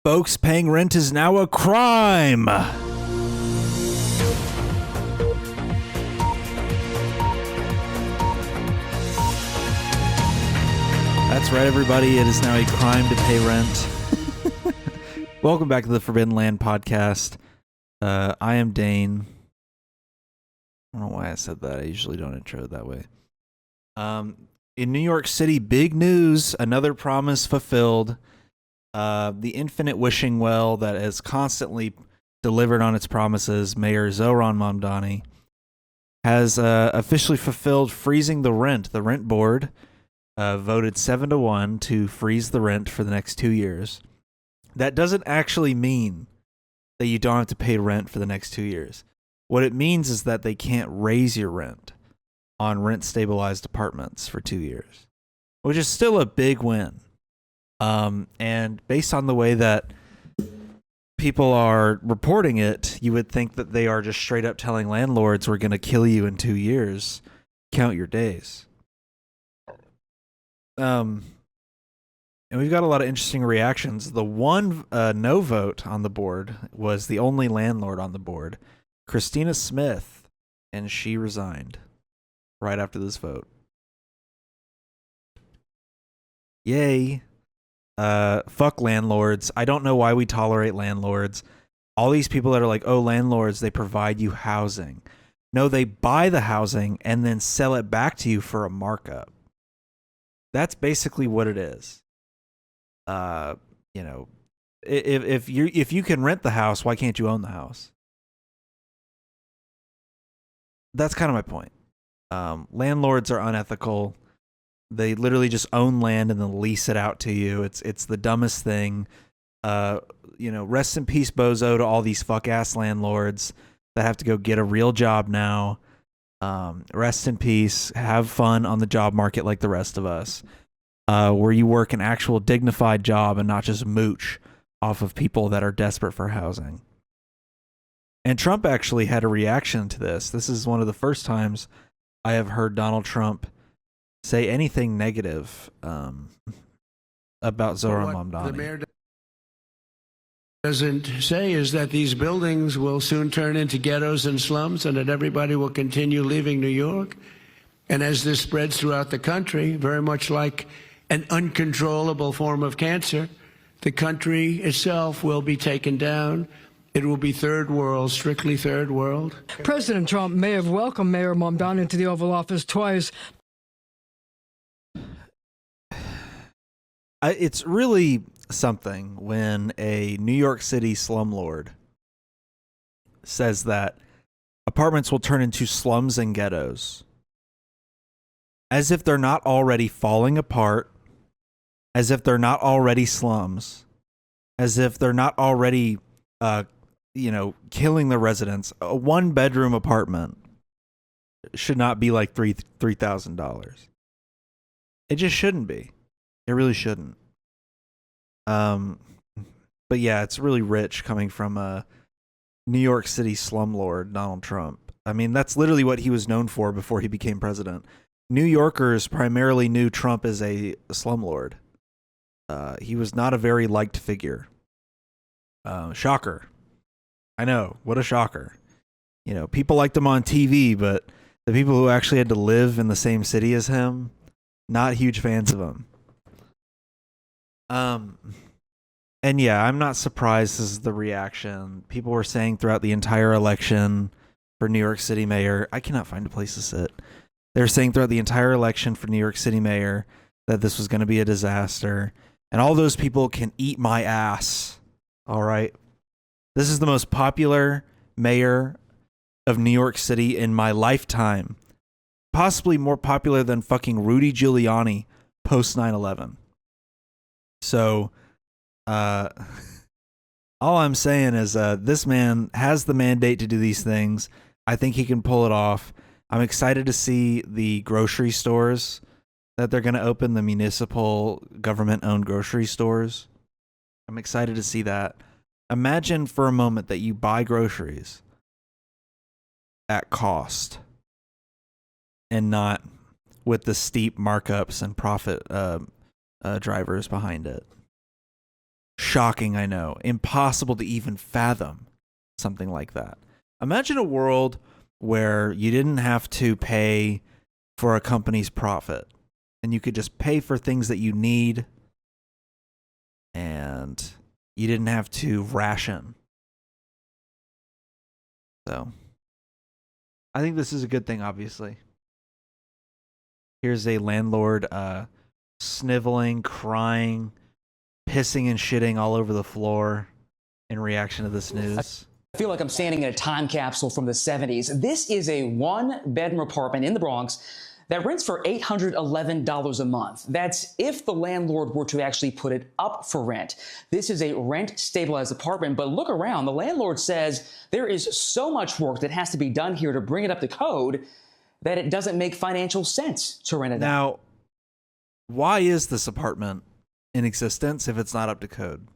Folks, paying rent is now a crime. That's right, everybody. It is now a crime to pay rent. Welcome back to the Forbidden Land podcast. I am Dane. I don't know why I said that. I usually don't intro it that way. In New York City, big news. Another promise fulfilled. The infinite wishing well that has constantly delivered on its promises, Mayor Zohran Mamdani, has officially fulfilled freezing the rent. The rent board voted 7-1 to freeze the rent for the next 2 years. That doesn't actually mean that you don't have to pay rent for the next 2 years. What it means is that they can't raise your rent on rent-stabilized apartments for 2 years, which is still a big win. And based on the way that people are reporting it, you would think that they are just straight up telling landlords, we're going to kill you in 2 years. Count your days. And we've got a lot of interesting reactions. The one no vote on the board was the only landlord on the board, Christina Smith, and she resigned right after this vote. Yay. Fuck landlords. I don't know why we tolerate landlords. All these people that are like, oh, landlords, they provide you housing. No, they buy the housing and then sell it back to you for a markup. That's basically what it is. You know, if you can rent the house, why can't you own the house? That's kind of my point. Landlords are unethical. They literally just own land and then lease it out to you. It's the dumbest thing. Rest in peace, bozo, to all these fuck ass landlords that have to go get a real job now. Rest in peace. Have fun on the job market like the rest of us, where you work an actual dignified job and not just mooch off of people that are desperate for housing. And Trump actually had a reaction to this. This is one of the first times I have heard Donald Trump say anything negative about Zohran Mamdani. The mayor doesn't say is that these buildings will soon turn into ghettos and slums and that everybody will continue leaving New York. And as this spreads throughout the country, very much like an uncontrollable form of cancer, the country itself will be taken down. It will be third world, strictly third world. President Trump may have welcomed Mayor Mamdani into the Oval Office twice. It's really something when a New York City slumlord says that apartments will turn into slums and ghettos, as if they're not already falling apart, as if they're not already slums, as if they're not already, killing the residents. A one-bedroom apartment should not be like $3,000. It just shouldn't be. It really shouldn't. But yeah, it's really rich coming from a New York City slumlord, Donald Trump. I mean, that's literally what he was known for before he became president. New Yorkers primarily knew Trump as a slumlord. He was not a very liked figure. Shocker. I know, what a shocker. You know, people liked him on TV, but the people who actually had to live in the same city as him, not huge fans of him. And yeah, I'm not surprised this is the reaction. People were saying throughout the entire election for New York City mayor, I cannot find a place to sit. They were saying throughout the entire election for New York City mayor that this was going to be a disaster. And all those people can eat my ass. All right. This is the most popular mayor of New York City in my lifetime. Possibly more popular than fucking Rudy Giuliani post 9/11. So, all I'm saying is this man has the mandate to do these things. I think he can pull it off. I'm excited to see the grocery stores that they're going to open, the municipal government-owned grocery stores. I'm excited to see that. Imagine for a moment that you buy groceries at cost and not with the steep markups and profit drivers behind it. Shocking, I know. Impossible to even fathom something like that. Imagine a world where you didn't have to pay for a company's profit and you could just pay for things that you need and you didn't have to ration. So I think this is a good thing, obviously. Here's a landlord sniveling, crying, pissing and shitting all over the floor in reaction to this news. I feel like I'm standing in a time capsule from the 70s. This is a one-bedroom apartment in the Bronx that rents for $811 a month. That's if the landlord were to actually put it up for rent. This is a rent-stabilized apartment, but look around. The landlord says there is so much work that has to be done here to bring it up to code that it doesn't make financial sense to rent it out. Now, why is this apartment in existence if it's not up to code?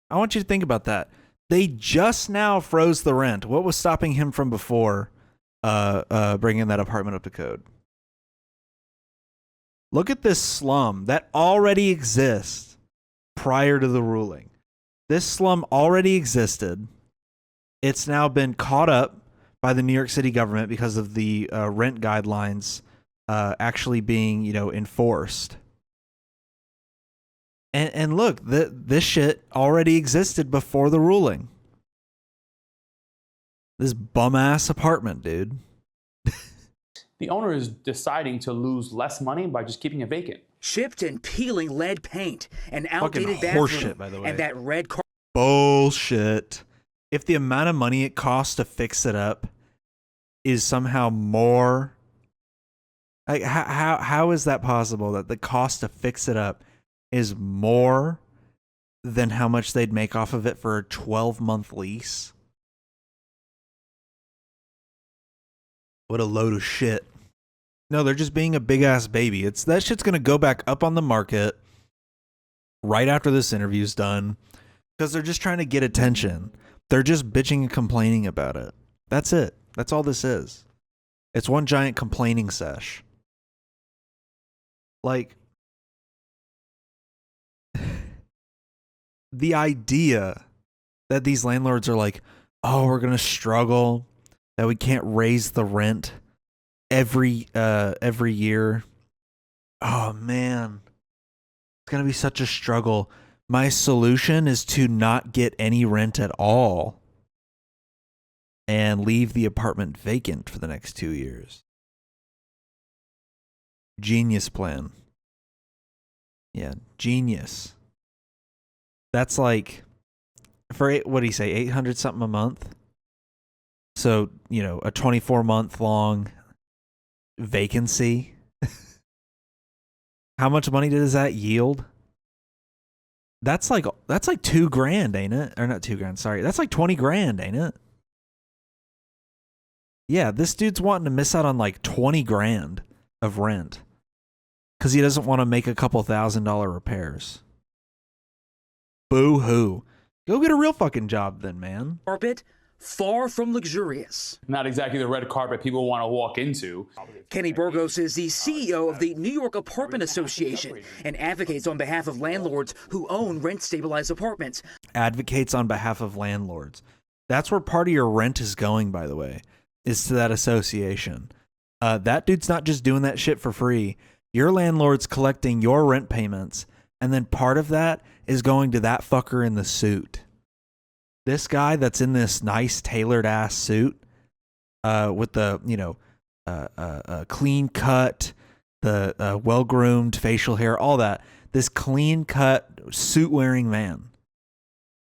I want you to think about that. They just now froze the rent. What was stopping him from before bringing that apartment up to code? Look at this slum that already exists prior to the ruling. This slum already existed. It's now been caught up by the New York City government because of the rent guidelines actually being, enforced. And look, this shit already existed before the ruling. This bum-ass apartment, dude. The owner is deciding to lose less money by just keeping it vacant. Chipped and peeling lead paint, an outdated Fucking bathroom, horseshit, by the way. and that red car. Bullshit. If the amount of money it costs to fix it up is somehow more... Like, how is that possible that the cost to fix it up is more than how much they'd make off of it for a 12-month lease? What a load of shit. No, they're just being a big-ass baby. That shit's going to go back up on the market right after this interview's done because they're just trying to get attention. They're just bitching and complaining about it. That's it. That's all this is. It's one giant complaining sesh. Like, the idea that these landlords are like, oh, we're going to struggle, that we can't raise the rent every year. Oh, man. It's going to be such a struggle. My solution is to not get any rent at all and leave the apartment vacant for the next 2 years. Genius plan. Yeah, genius. That's like, for what do you say, 800 something a month? So, a 24-month long vacancy. How much money does that yield? That's like $2,000, ain't it? Or not $2,000, sorry. That's like $20,000, ain't it? Yeah, this dude's wanting to miss out on like $20,000 of rent because he doesn't want to make a couple $1,000 repairs. Boo hoo. Go get a real fucking job then, man. Carpet, far from luxurious. Not exactly the red carpet people want to walk into. Kenny Burgos is the CEO of the New York Apartment Association and advocates on behalf of landlords who own rent-stabilized apartments. Advocates on behalf of landlords. That's where part of your rent is going, by the way, is to that association. That dude's not just doing that shit for free. Your landlord's collecting your rent payments, and then part of that is going to that fucker in the suit. This guy that's in this nice tailored ass suit, with the clean cut, the well groomed facial hair, all that. This clean cut suit wearing man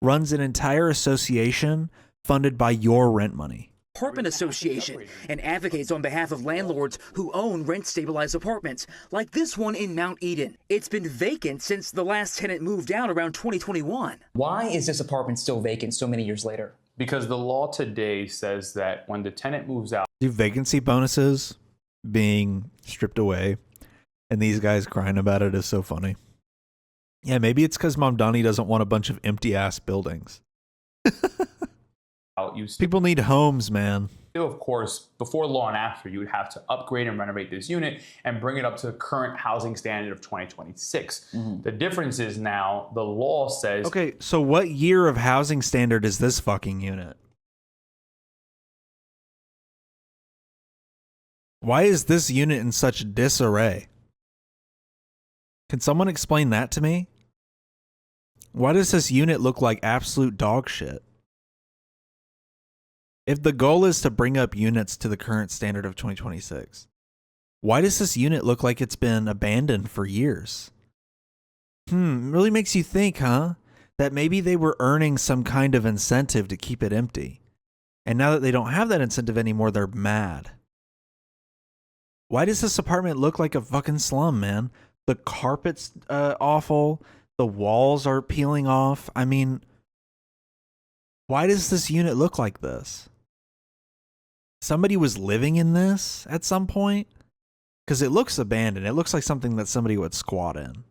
runs an entire association funded by your rent money. Apartment Association and advocates on behalf of landlords who own rent-stabilized apartments, like this one in Mount Eden. It's been vacant since the last tenant moved out around 2021. Why is this apartment still vacant so many years later? Because the law today says that when the tenant moves out, Do vacancy bonuses being stripped away and these guys crying about it is so funny. Yeah, maybe it's because Mamdani doesn't want a bunch of empty ass buildings. you People need homes, man. Of course, before law and after, you would have to upgrade and renovate this unit and bring it up to the current housing standard of 2026. The difference is now the law says... Okay, so what year of housing standard is this fucking unit? Why is this unit in such disarray? Can someone explain that to me? Why does this unit look like absolute dog shit? If the goal is to bring up units to the current standard of 2026, why does this unit look like it's been abandoned for years? Really makes you think, huh? That maybe they were earning some kind of incentive to keep it empty. And now that they don't have that incentive anymore, they're mad. Why does this apartment look like a fucking slum, man? The carpet's awful. The walls are peeling off. I mean, why does this unit look like this? Somebody was living in this at some point? Because it looks abandoned. It looks like something that somebody would squat in.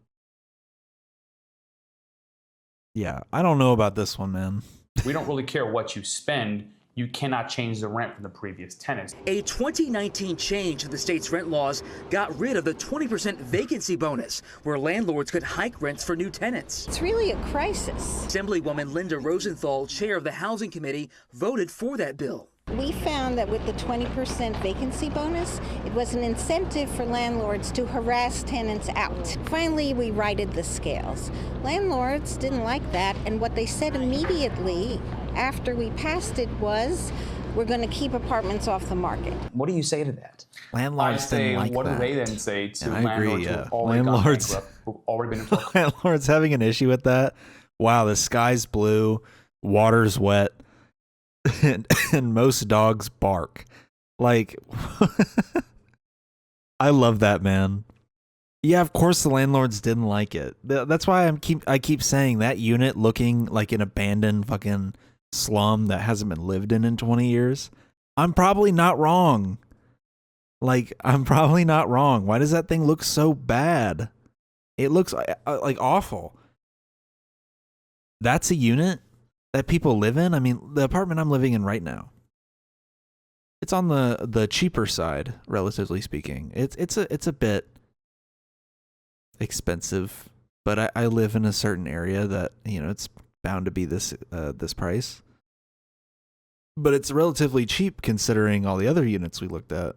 Yeah, I don't know about this one, man. We don't really care what you spend. You cannot change the rent from the previous tenants. A 2019 change to the state's rent laws got rid of the 20% vacancy bonus, where landlords could hike rents for new tenants. It's really a crisis. Assemblywoman Linda Rosenthal, chair of the Housing Committee, voted for that bill. We found that with the 20% vacancy bonus, it was an incentive for landlords to harass tenants out. Finally, we righted the scales. Landlords didn't like that, and what they said immediately after we passed it was, we're going to keep apartments off the market. What do you say to that? Landlords didn't like what that. do they then say to And I agree, landlords who've already gone bankrupt, who've already been in landlords having an issue with that? Wow, the sky's blue, water's wet, and most dogs bark. Like, I love that, man. Yeah, of course the landlords didn't like it. That's why I keep saying that unit looking like an abandoned fucking slum that hasn't been lived in 20 years. I'm probably not wrong. Like, I'm probably not wrong. Why does that thing look so bad? It looks like awful. That's a unit that people live in. I mean, the apartment I'm living in right now, it's on the cheaper side, relatively speaking. It's a bit expensive, but I live in a certain area that, you know, it's bound to be this price. But it's relatively cheap considering all the other units we looked at.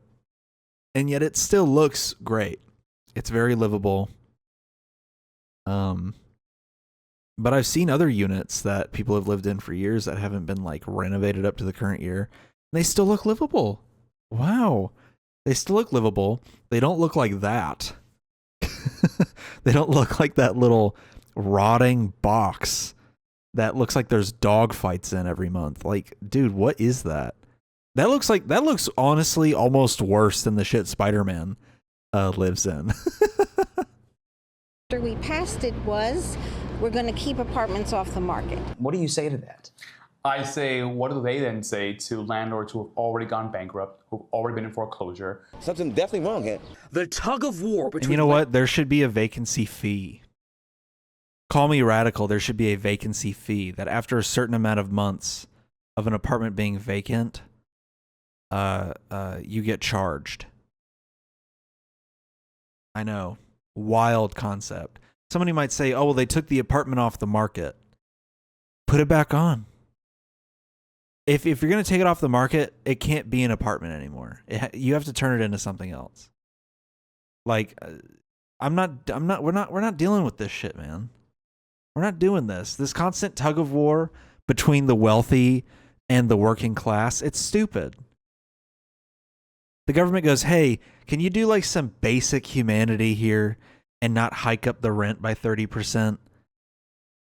And yet it still looks great. It's very livable. But I've seen other units that people have lived in for years that haven't been like renovated up to the current year. And they still look livable. Wow. They still look livable. They don't look like that. They don't look like that little rotting box that looks like there's dog fights in every month. Like, dude, what is that? That looks honestly almost worse than the shit Spider-Man lives in. After we passed it was, we're going to keep apartments off the market. What do you say to that? I say, what do they then say to landlords who have already gone bankrupt, who've already been in foreclosure? Something definitely wrong here. The tug of war between... And you know what? There should be a vacancy fee. Call me radical. There should be a vacancy fee that after a certain amount of months of an apartment being vacant, you get charged. I know. Wild concept. Somebody might say, oh, well, they took the apartment off the market. Put it back on. If you're going to take it off the market, it can't be an apartment anymore. You have to turn it into something else. Like, we're not dealing with this shit, man. We're not doing this. This constant tug of war between the wealthy and the working class, it's stupid. The government goes, hey, can you do like some basic humanity here and not hike up the rent by 30%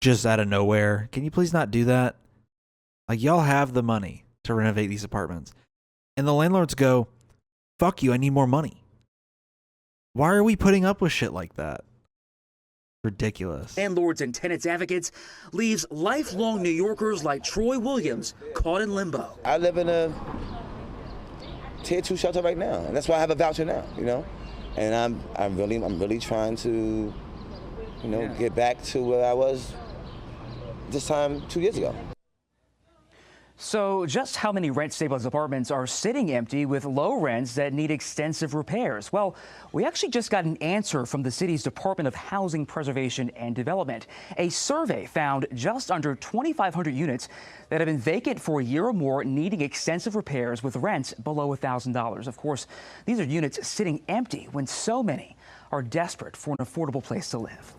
just out of nowhere? Can you please not do that? Like, y'all have the money to renovate these apartments. And the landlords go, fuck you, I need more money. Why are we putting up with shit like that? Ridiculous. Landlords and tenants advocates leaves lifelong New Yorkers like Troy Williams caught in limbo. I live in a tier 2 shelter right now, and that's why I have a voucher now, you know? And I'm really trying to, you know, get back to where I was this time 2 years ago. So just how many rent-stabilized apartments are sitting empty with low rents that need extensive repairs? Well, we actually just got an answer from the city's Department of Housing Preservation and Development. A survey found just under 2,500 units that have been vacant for a year or more, needing extensive repairs with rents below $1,000. Of course, these are units sitting empty when so many are desperate for an affordable place to live.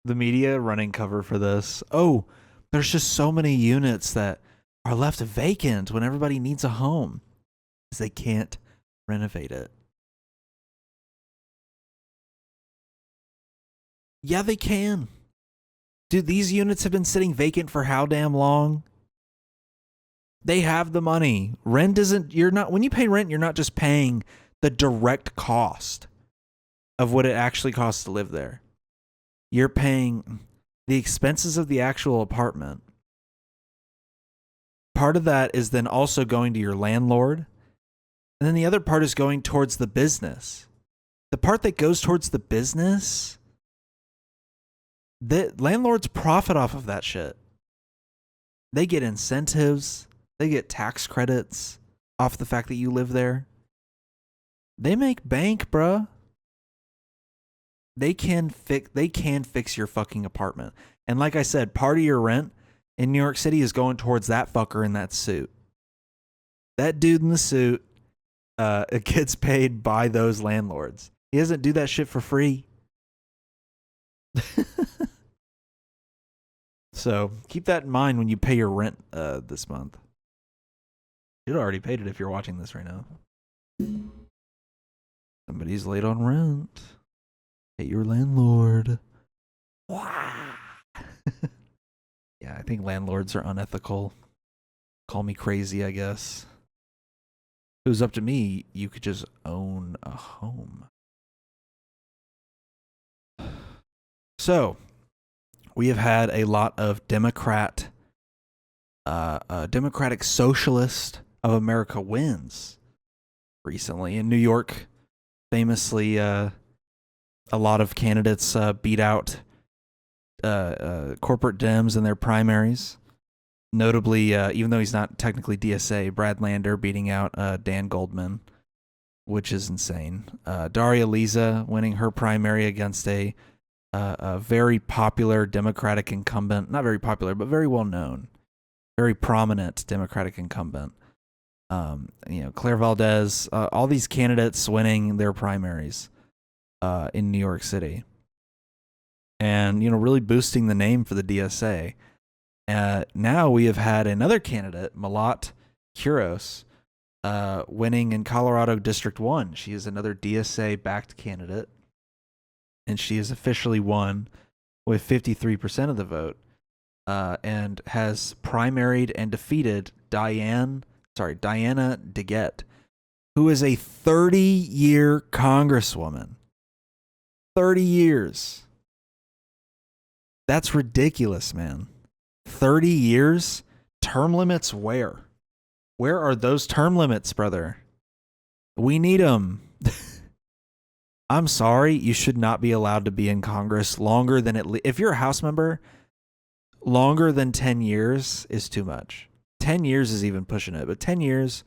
The media running cover for this. Oh, there's just so many units that are left vacant when everybody needs a home because they can't renovate it. Yeah, they can. Dude, these units have been sitting vacant for how damn long? They have the money. Rent isn't, when you pay rent, you're not just paying the direct cost of what it actually costs to live there. You're paying the expenses of the actual apartment. Part of that is then also going to your landlord. And then the other part is going towards the business. The part that goes towards the business, the landlords profit off of that shit. They get incentives. They get tax credits off the fact that you live there. They make bank, bruh. They can fix your fucking apartment. And like I said, part of your rent in New York City is going towards that fucker in that suit. That dude in the suit gets paid by those landlords. He doesn't do that shit for free. So keep that in mind when you pay your rent this month. You'd already paid it if you're watching this right now. Somebody's late on rent. Pay your landlord. Yeah, I think landlords are unethical. Call me crazy, I guess. If it was up to me, you could just own a home. So, we have had a lot of Democratic Socialist of America wins recently. In New York, famously, a lot of candidates beat out corporate Dems in their primaries. Notably, even though he's not technically DSA, Brad Lander beating out Dan Goldman, which is insane. Daria Liza winning her primary against a very popular Democratic incumbent. Not very popular, but very well known. Very prominent Democratic incumbent. Claire Valdez, all these candidates winning their primaries. In New York City, and really boosting the name for the DSA. Now we have had another candidate, Malat Kuros, winning in Colorado District 1. She is another DSA-backed candidate, and she has officially won with 53% of the vote, and has primaried and defeated Diana DeGette, who is a 30-year congresswoman. 30 years. That's ridiculous, man. 30 years? Term limits where? Where are those term limits, brother? We need them. I'm sorry, you should not be allowed to be in Congress longer than if you're a House member, longer than 10 years is too much. 10 years is even pushing it, but 10 years,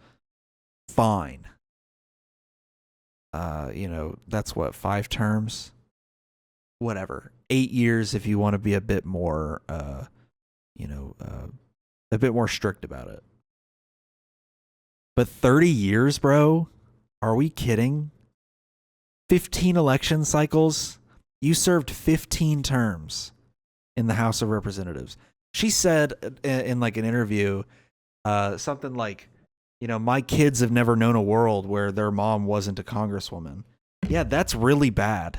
fine. That's what, 5 terms? Whatever. 8 years if you want to be a bit more, a bit more strict about it. But 30 years, bro? Are we kidding? 15 election cycles? You served 15 terms in the House of Representatives. She said in like an interview, something like, my kids have never known a world where their mom wasn't a congresswoman. Yeah, that's really bad.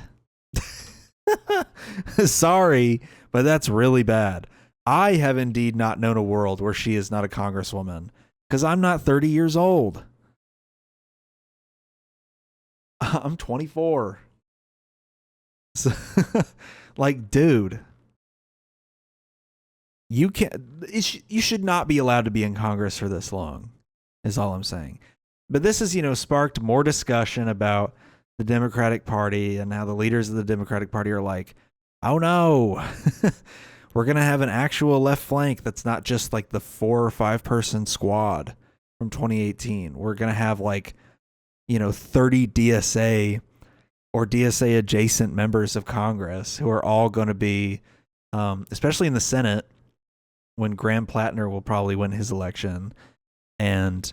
Sorry, but that's really bad. I have indeed not known a world where she is not a congresswoman because I'm not 30 years old. I'm 24. So, dude, you should not be allowed to be in Congress for this long, is all I'm saying. But this has, sparked more discussion about the Democratic Party and how the leaders of the Democratic Party are like, oh no, We're going to have an actual left flank that's not just like the 4 or 5 person squad from 2018. We're going to have like, 30 DSA or DSA adjacent members of Congress who are all going to be, especially in the Senate, when Graham Plattner will probably win his election. And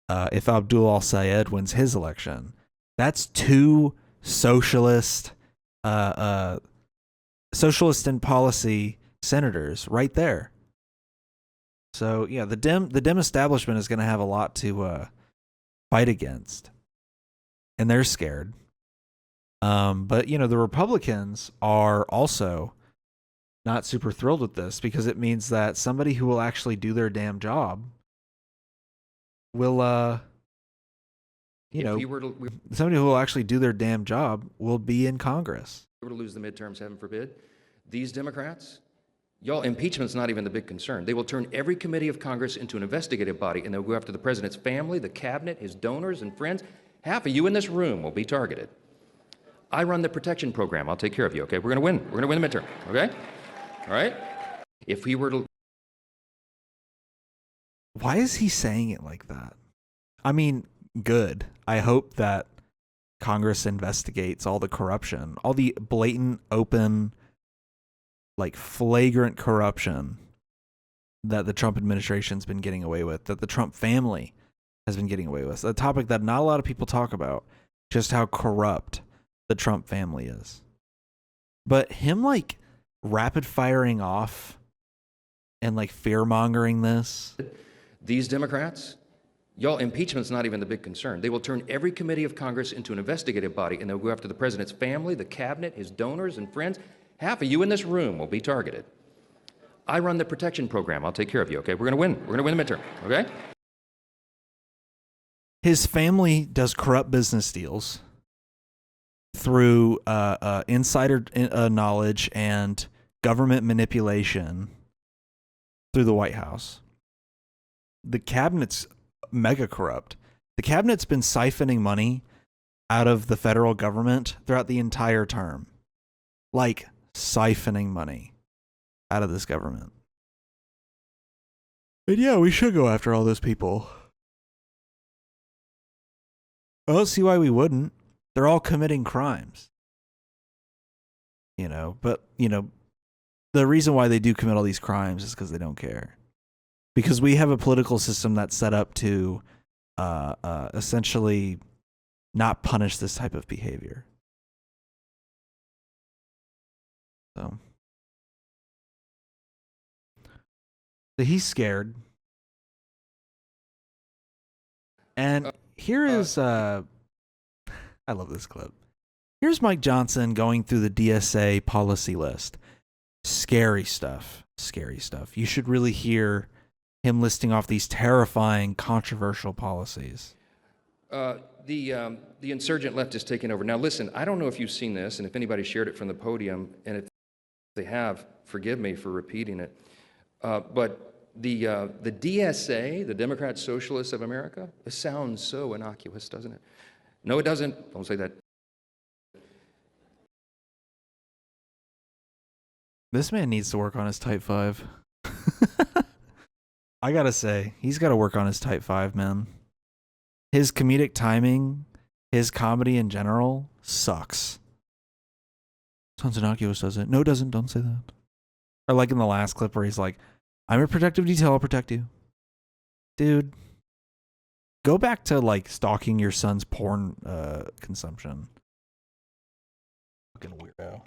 if Abdul al-Sayed wins his election, that's 2 socialist in policy senators right there. So yeah, the Dem establishment is going to have a lot to fight against, and they're scared. But the Republicans are also not super thrilled with this, because it means that somebody who will actually do their damn job will somebody who will actually do their damn job will be in Congress. If we were to lose the midterms, heaven forbid, these Democrats, y'all, impeachment's not even the big concern. They will turn every committee of Congress into an investigative body, and they'll go after the president's family, the cabinet, his donors and friends. Half of you in this room will be targeted. I run the protection program. I'll take care of you, okay? We're going to win. We're going to win the midterm, okay? All right? If we were to... Why is he saying it like that? I mean, good. I hope that Congress investigates all the corruption, all the blatant, open, like flagrant corruption that the Trump administration's been getting away with, that the Trump family has been getting away with. A topic that not a lot of people talk about, just how corrupt the Trump family is. But him like rapid firing off and like fear mongering this. These Democrats, y'all, impeachment's not even the big concern. They will turn every committee of Congress into an investigative body, and they'll go after the president's family, the cabinet, his donors and friends. Half of you in this room will be targeted. I run the protection program. I'll take care of you, okay? We're going to win. We're going to win the midterm, okay? His family does corrupt business deals through insider knowledge and government manipulation through the White House. The cabinet's mega corrupt. The cabinet's been siphoning money out of the federal government throughout the entire term. Like, siphoning money out of this government. But yeah, we should go after all those people. I don't see why we wouldn't. They're all committing crimes. But, the reason why they do commit all these crimes is because they don't care. Because we have a political system that's set up to essentially not punish this type of behavior. So he's scared. And here is I love this clip. Here's Mike Johnson going through the DSA policy list. Scary stuff. Scary stuff. You should really hear him listing off these terrifying, controversial policies. The insurgent left is taking over. Now, listen, I don't know if you've seen this, and if anybody shared it from the podium, and if they have, forgive me for repeating it, but the DSA, the Democrat Socialists of America, it sounds so innocuous, doesn't it? No, it doesn't. Don't say that. This man needs to work on his Type 5. I gotta say, he's got to work on his Type 5, man. His comedic timing, his comedy in general, sucks. Sounds innocuous, does it? No, it doesn't. Don't say that. Or like in the last clip where he's like, I'm a protective detail, I'll protect you. Dude, go back to like stalking your son's porn consumption. Fucking weirdo.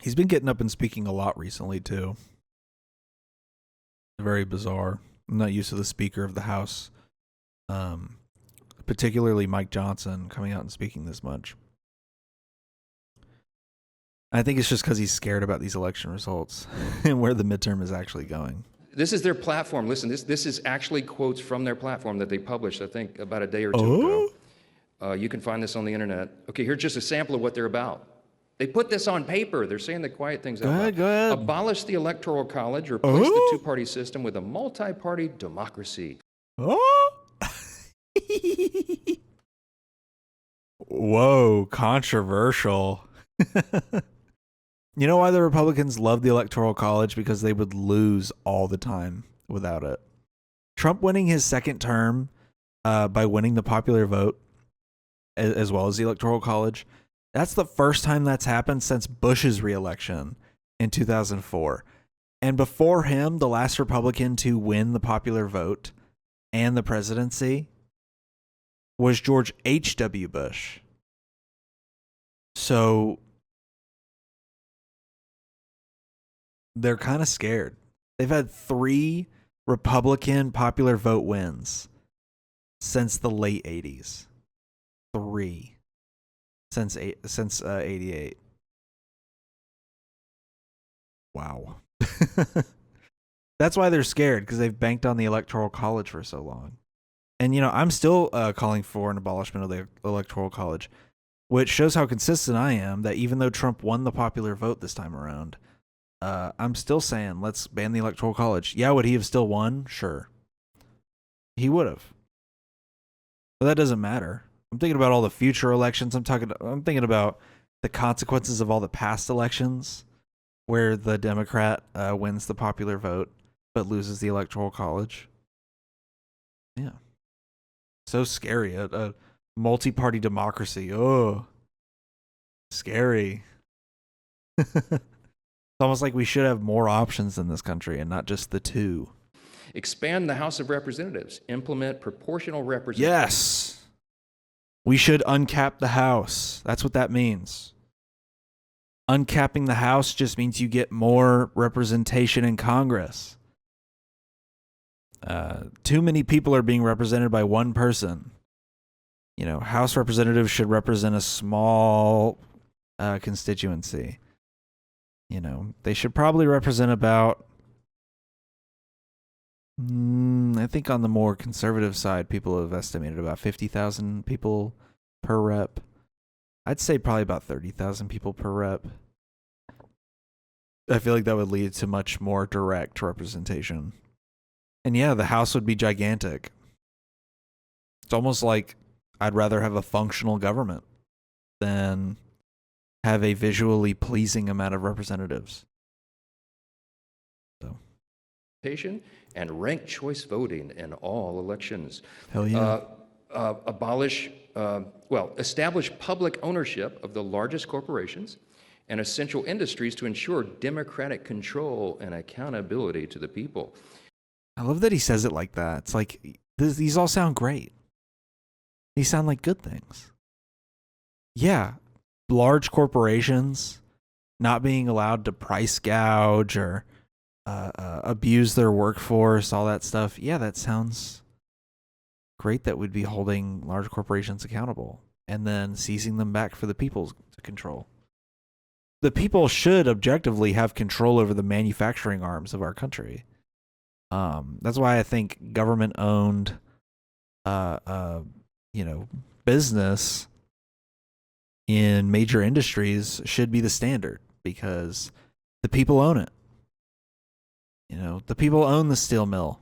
He's been getting up and speaking a lot recently, too. Very bizarre. I'm not used to the Speaker of the House, particularly Mike Johnson, coming out and speaking this much. I think it's just because he's scared about these election results and where the midterm is actually going. This is their platform. Listen, this is actually quotes from their platform that they published, I think, about a day or two ago. You can find this on the internet. Okay, here's just a sample of what they're about. They put this on paper. They're saying the quiet things out loud. Go ahead. Abolish the electoral college, replace the two-party system with a multi-party democracy. Whoa, controversial. You know why the Republicans love the Electoral College? Because they would lose all the time without it. Trump winning his second term by winning the popular vote, as well as the Electoral College, that's the first time that's happened since Bush's reelection in 2004. And before him, the last Republican to win the popular vote and the presidency was George H.W. Bush. So they're kind of scared. They've had 3 Republican popular vote wins since the late 80s. 3 since 88. Wow. That's why they're scared, because they've banked on the Electoral College for so long. And, you know, I'm still calling for an abolishment of the Electoral College, which shows how consistent I am, that even though Trump won the popular vote this time around, I'm still saying, let's ban the Electoral College. Yeah, would he have still won? Sure. He would have. But that doesn't matter. I'm thinking about all the future elections. I'm thinking about the consequences of all the past elections where the Democrat wins the popular vote but loses the Electoral College. Yeah. So scary. A multi-party democracy. Oh, scary. It's almost like we should have more options in this country and not just the 2. Expand the House of Representatives. Implement proportional representation. Yes. We should uncap the House. That's what that means. Uncapping the House just means you get more representation in Congress. Too many people are being represented by one person. You know, House representatives should represent a small constituency. You know, they should probably represent about, I think on the more conservative side, people have estimated about 50,000 people per rep. I'd say probably about 30,000 people per rep. I feel like that would lead to much more direct representation. And yeah, the House would be gigantic. It's almost like I'd rather have a functional government than have a visually pleasing amount of representatives. So. And ranked choice voting in all elections. Hell yeah. Establish public ownership of the largest corporations and essential industries to ensure democratic control and accountability to the people. I love that he says it like that. It's like, these all sound great. These sound like good things. Yeah, large corporations not being allowed to price gouge or abuse their workforce, all that stuff. Yeah, that sounds great, that we'd be holding large corporations accountable and then seizing them back for the people to control. The people should objectively have control over the manufacturing arms of our country. That's why I think government-owned, business in major industries should be the standard, because the people own it. You know, the people own the steel mill.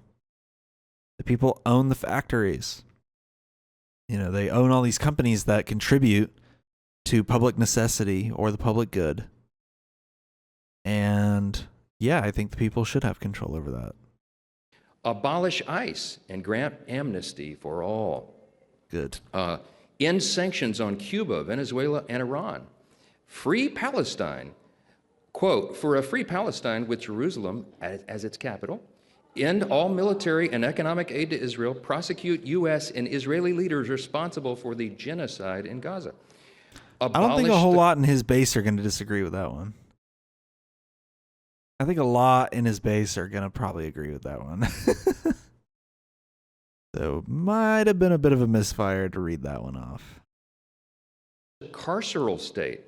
The people own the factories. You know, they own all these companies that contribute to public necessity or the public good. And yeah, I think the people should have control over that. Abolish ICE and grant amnesty for all. Good. End sanctions on Cuba, Venezuela, and Iran. Free Palestine. Quote, for a free Palestine with Jerusalem as its capital. End all military and economic aid to Israel. Prosecute U.S. and Israeli leaders responsible for the genocide in Gaza. I don't think a whole lot in his base are going to disagree with that one. I think a lot in his base are going to probably agree with that one. So might have been a bit of a misfire to read that one off. Carceral state.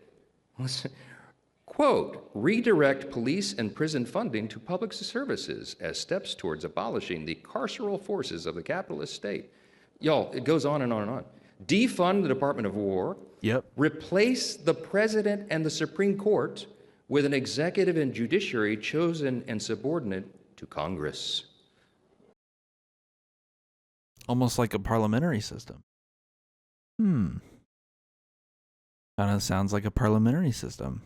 Quote, redirect police and prison funding to public services as steps towards abolishing the carceral forces of the capitalist state. Y'all, it goes on and on and on. Defund the Department of War. Yep. Replace the president and the Supreme Court with an executive and judiciary chosen and subordinate to Congress. Almost like a parliamentary system. Kind of sounds like a parliamentary system.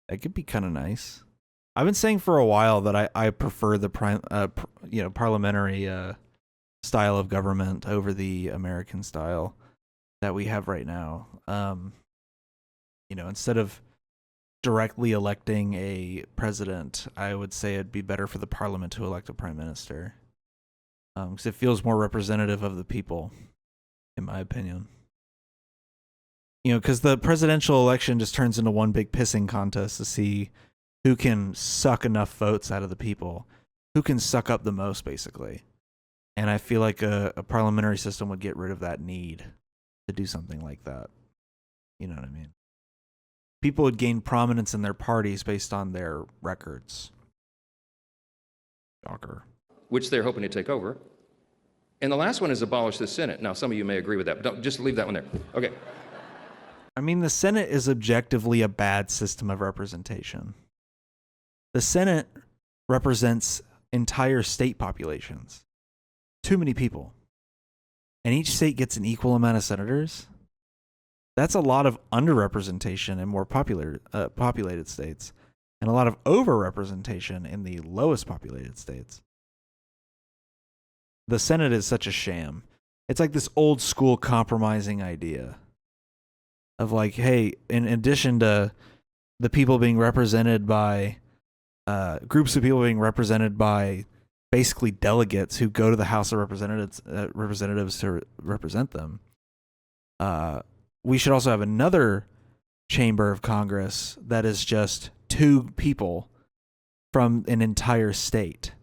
That could be kind of nice. I've been saying for a while that I prefer the parliamentary style of government over the American style that we have right now. Instead of directly electing a president, I would say it'd be better for the parliament to elect a prime minister. Because it feels more representative of the people, in my opinion. Because the presidential election just turns into one big pissing contest to see who can suck enough votes out of the people, who can suck up the most, basically. And I feel like a parliamentary system would get rid of that need to do something like that. You know what I mean? People would gain prominence in their parties based on their records. Shocker. Which they're hoping to take over. And the last one is abolish the Senate. Now, some of you may agree with that, but don't, just leave that one there. Okay. I mean, the Senate is objectively a bad system of representation. The Senate represents entire state populations. Too many people. And each state gets an equal amount of senators. That's a lot of underrepresentation in more populated states, and a lot of overrepresentation in the lowest populated states. The Senate is such a sham. It's like this old school compromising idea of like, hey, in addition to the people being represented by groups of people being represented by basically delegates who go to the House of Representatives to represent them, we should also have another chamber of Congress that is just two people from an entire state.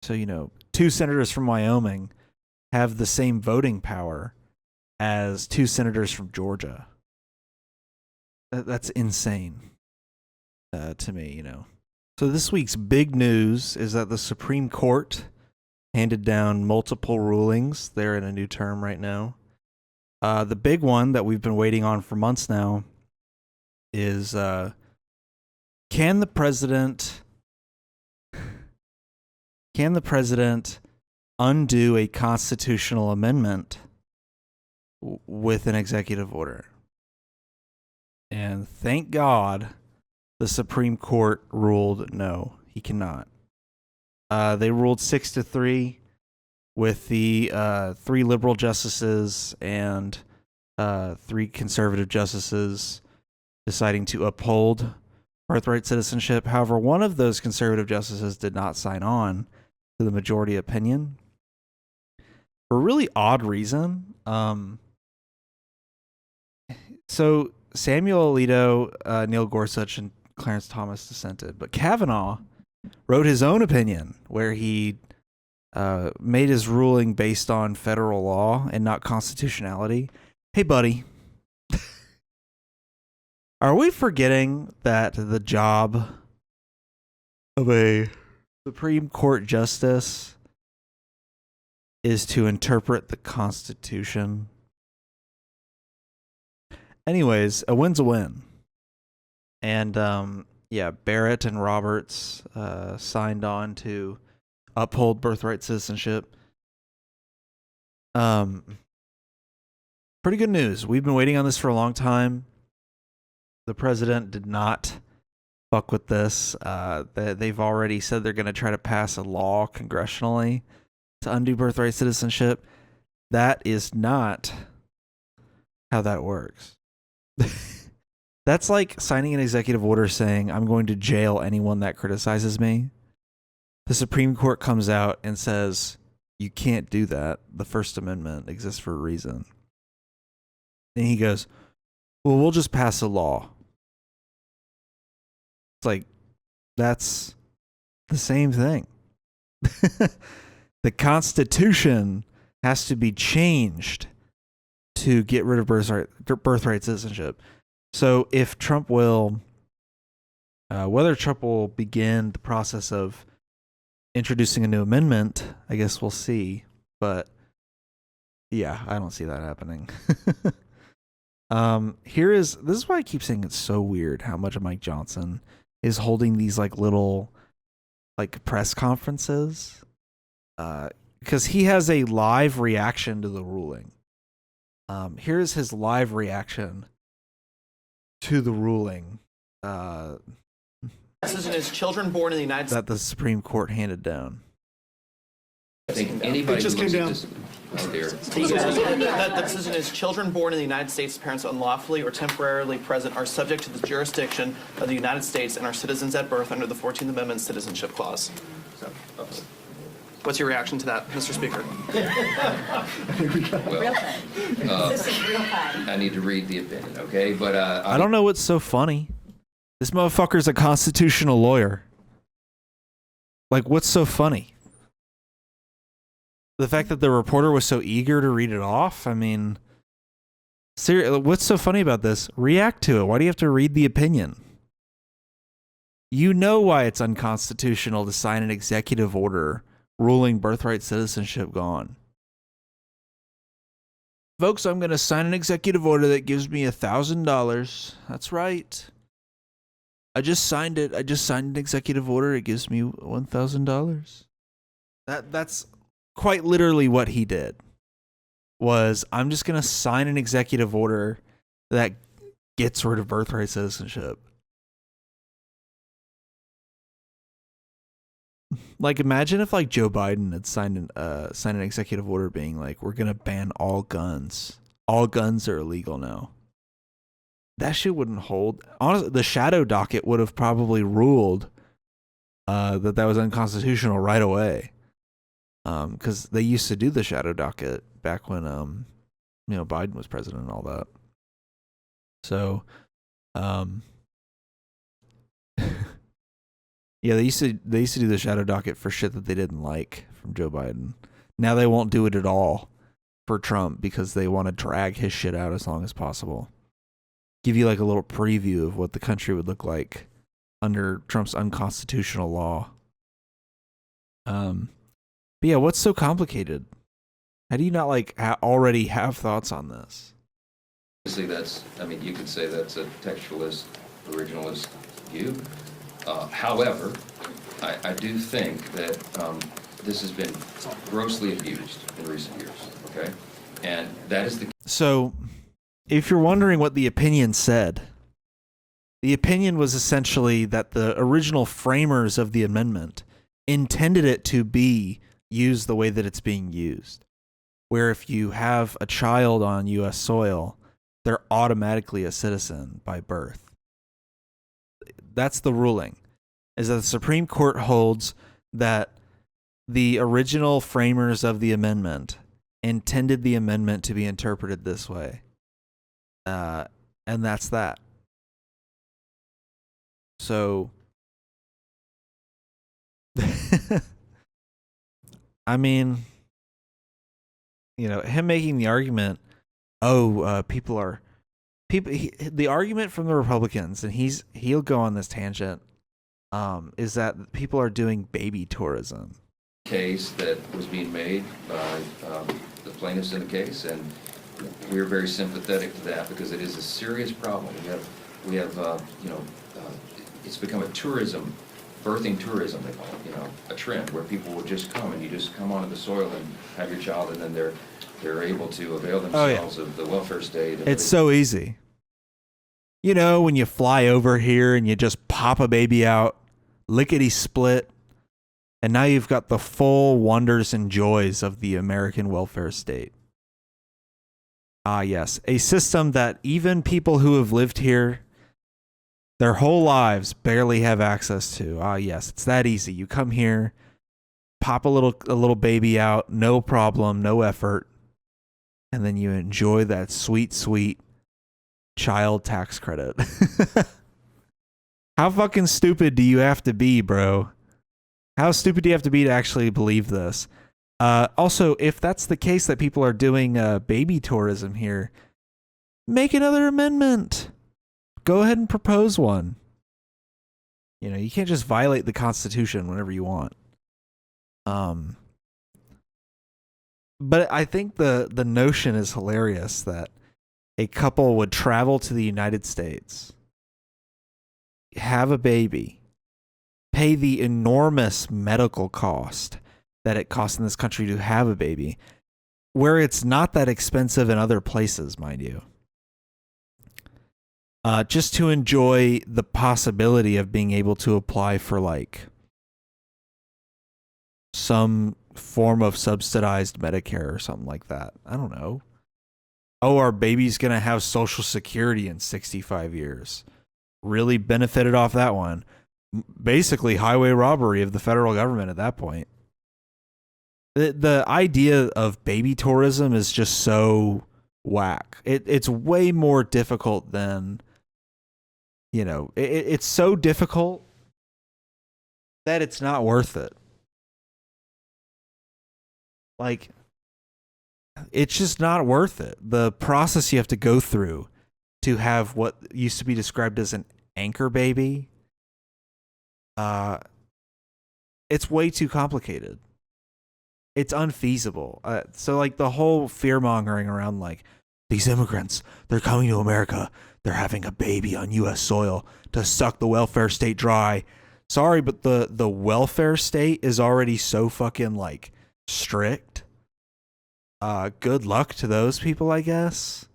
So, 2 senators from Wyoming have the same voting power as 2 senators from Georgia. That's insane to me, So this week's big news is that the Supreme Court handed down multiple rulings. They're in a new term right now. The big one that we've been waiting on for months now is can the president undo a constitutional amendment with an executive order? And thank God the Supreme Court ruled no, he cannot. They ruled 6-3 with the 3 liberal justices and 3 conservative justices deciding to uphold birthright citizenship. However, one of those conservative justices did not sign on to the majority opinion for a really odd reason. So Samuel Alito, Neil Gorsuch, and Clarence Thomas dissented, but Kavanaugh wrote his own opinion where he made his ruling based on federal law and not constitutionality. Hey, buddy. Are we forgetting that the job of a Supreme Court justice is to interpret the Constitution? Anyways, a win's a win. And Barrett and Roberts signed on to uphold birthright citizenship. Pretty good news. We've been waiting on this for a long time. The president did not fuck with this. They've already said they're going to try to pass a law congressionally to undo birthright citizenship. That is not how that works. That's like signing an executive order saying, I'm going to jail anyone that criticizes me. The Supreme Court comes out and says, you can't do that. The First Amendment exists for a reason. And he goes, well, we'll just pass a law. It's like, that's the same thing. The Constitution has to be changed to get rid of birthright citizenship. So if Trump will, whether Trump will begin the process of introducing a new amendment, I guess we'll see. But yeah, I don't see that happening. This is why I keep saying it's so weird how much Mike Johnson is holding these like little like press conferences, because he has a live reaction to the ruling. Here's his live reaction to the ruling Decision is children born in the United States. that the Supreme Court handed down. I think anybody who looks at this, oh dear. The decision is children born in the United States, parents unlawfully or temporarily present, are subject to the jurisdiction of the United States and are citizens at birth under the 14th Amendment Citizenship Clause. What's your reaction to that, Mr. Speaker? I need to read the opinion, okay? But I don't know what's so funny. This motherfucker's a constitutional lawyer. Like, what's so funny? The fact that the reporter was so eager to read it off? I mean, seriously, what's so funny about this? React to it. Why do you have to read the opinion? You know why it's unconstitutional to sign an executive order ruling birthright citizenship gone. Folks, I'm going to sign an executive order that gives me $1,000. That's right. I just signed it. I just signed an executive order. It gives me $1,000. That's quite literally what he did. Was I'm just going to sign an executive order that gets rid of birthright citizenship. Like, imagine if like Joe Biden had signed an executive order being like, we're gonna ban all guns. All guns are illegal now. That shit wouldn't hold. Honestly, the shadow docket would have probably ruled that was unconstitutional right away. Because they used to do the shadow docket back when Biden was president and all that. So, yeah, they used to do the shadow docket for shit that they didn't like from Joe Biden. Now they won't do it at all for Trump because they want to drag his shit out as long as possible. Give you like a little preview of what the country would look like under Trump's unconstitutional law. But yeah, what's so complicated? How do you not like already have thoughts on this? Obviously, you could say that's a textualist, originalist view. However, I do think that this has been grossly abused in recent years, okay? And that is the... So, if you're wondering what the opinion said, the opinion was essentially that the original framers of the amendment intended it to be used the way that it's being used. Where if you have a child on U.S. soil, they're automatically a citizen by birth. That's the ruling, is that the Supreme Court holds that the original framers of the amendment intended the amendment to be interpreted this way. And that's that. So, I mean, him making the argument, the argument from the Republicans, and he'll go on this tangent, is that people are doing baby tourism. Case that was being made by the plaintiffs in the case, and we're very sympathetic to that because it is a serious problem. We have it's become a birthing tourism, they call it, a trend where people will just come and you just come onto the soil and have your child, and then they're able to avail themselves of the welfare state. It's so easy. When you fly over here and you just pop a baby out, lickety split, and now you've got the full wonders and joys of the American welfare state. Ah, yes. A system that even people who have lived here their whole lives barely have access to. Ah, yes. It's that easy. You come here, pop a little baby out, no problem, no effort, and then you enjoy that sweet, sweet child tax credit. How fucking stupid do you have to be, bro? How stupid do you have to be to actually believe this? Also, if that's the case that people are doing baby tourism here, make another amendment. Go ahead and propose one. You can't just violate the Constitution whenever you want. But I think the notion is hilarious that a couple would travel to the United States, have a baby, pay the enormous medical cost that it costs in this country to have a baby, where it's not that expensive in other places, mind you. just to enjoy the possibility of being able to apply for like some form of subsidized Medicare or something like that. I don't know. Oh, our baby's going to have Social Security in 65 years. Really benefited off that one. Basically, highway robbery of the federal government at that point. The idea of baby tourism is just so whack. It's way more difficult than, you know, it's so difficult that it's not worth it. Like, it's just not worth it. The process you have to go through to have what used to be described as an anchor baby, it's way too complicated. It's unfeasible. So like the whole fear mongering around like these immigrants, they're coming to America, they're having a baby on U.S. soil to suck the welfare state dry. Sorry, but the welfare state is already so fucking like strict. Good luck to those people, I guess.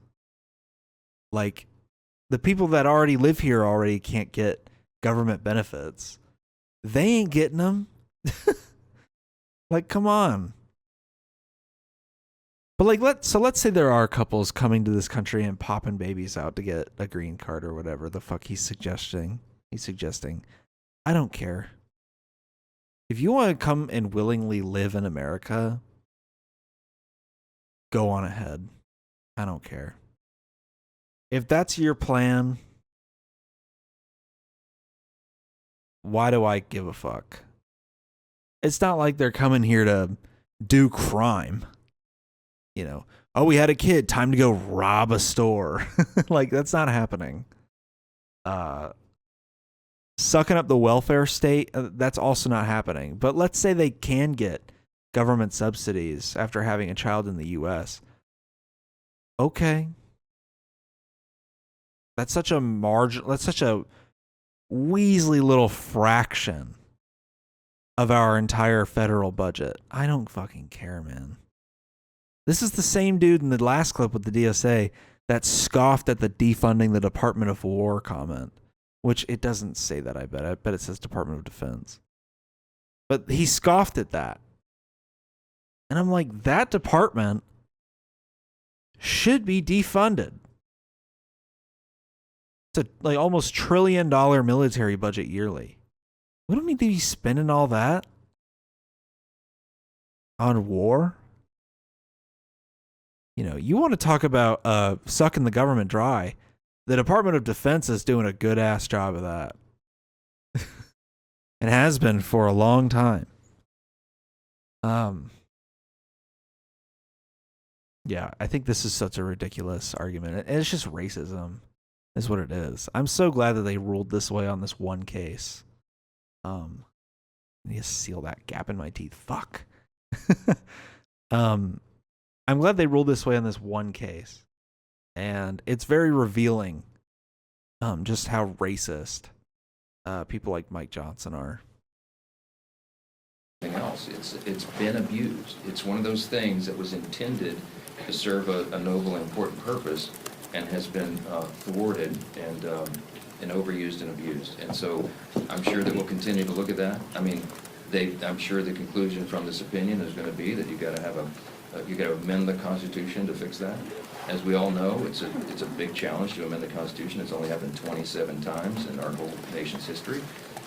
Like, the people that already live here already can't get government benefits. They ain't getting them. Like, come on. But like, let's say there are couples coming to this country and popping babies out to get a green card or whatever the fuck he's suggesting. I don't care. If you want to come and willingly live in America, go on ahead. I don't care. If that's your plan, why do I give a fuck? It's not like they're coming here to do crime. You know, oh, we had a kid, time to go rob a store. Like, that's not happening. Sucking up the welfare state, that's also not happening. But let's say they can get government subsidies after having a child in the U.S. Okay. That's such a weaselly little fraction of our entire federal budget. I don't fucking care, man. This is the same dude in the last clip with the DSA that scoffed at the defunding the Department of War comment, which it doesn't say that, I bet. I bet it says Department of Defense. But he scoffed at that. And I'm like, that department should be defunded. It's a like almost $1 trillion military budget yearly. We don't need to be spending all that on war. You know, you want to talk about sucking the government dry. The Department of Defense is doing a good ass job of that. It has been for a long time. Yeah, I think this is such a ridiculous argument. It's just racism, is what it is. I'm so glad that they ruled this way on this one case. I need to seal that gap in my teeth. Fuck. I'm glad they ruled this way on this one case. And it's very revealing just how racist people like Mike Johnson are. Else. It's been abused. It's one of those things that was intended to serve a noble and important purpose and has been thwarted and overused and abused. And so I'm sure that we'll continue to look at that. I mean, I'm sure the conclusion from this opinion is going to be that you got to amend the Constitution to fix that. As we all know, it's a big challenge to amend the Constitution. It's only happened 27 times in our whole nation's history.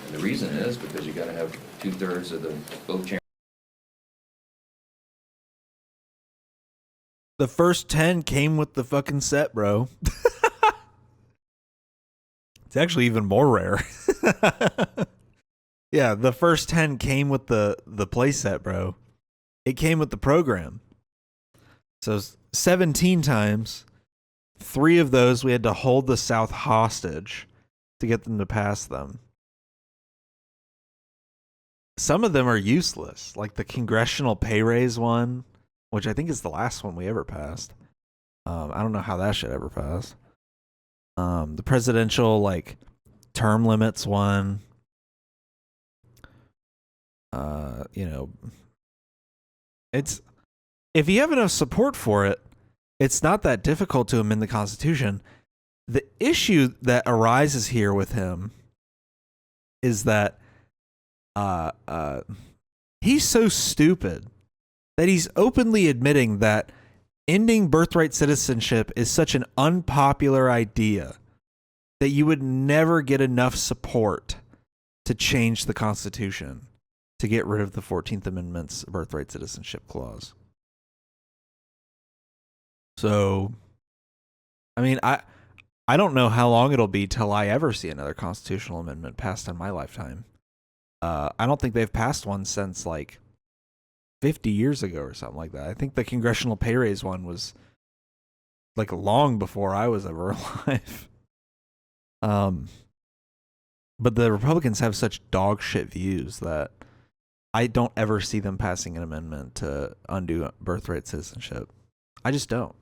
And the reason is because you got to have 2/3 of the both chambers. The first 10 came with the fucking set, bro. It's actually even more rare. Yeah, the first 10 came with the play set, bro. It came with the program. So 17 times, 3 of those we had to hold the South hostage to get them to pass them. Some of them are useless, like the congressional pay raise one, which I think is the last one we ever passed. I don't know how that shit ever passed. The presidential like term limits one. You know, it's if you have enough support for it, it's not that difficult to amend the Constitution. The issue that arises here with him is that he's so stupid that he's openly admitting that ending birthright citizenship is such an unpopular idea that you would never get enough support to change the Constitution to get rid of the 14th Amendment's birthright citizenship clause. So, I mean, I don't know how long it'll be till I ever see another constitutional amendment passed in my lifetime. I don't think they've passed one since like 50 years ago or something like that. I think the congressional pay raise one was like long before I was ever alive. But the Republicans have such dog shit views that I don't ever see them passing an amendment to undo birthright citizenship. I just don't.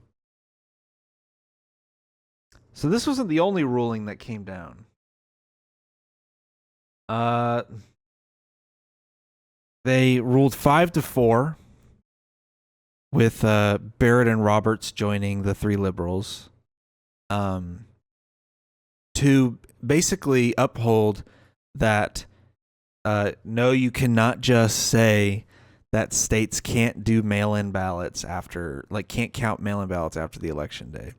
So this wasn't the only ruling that came down. They ruled 5-4 with Barrett and Roberts joining the three liberals to basically uphold that no, you cannot just say that states can't do mail-in ballots after, like, can't count mail-in ballots after the election day.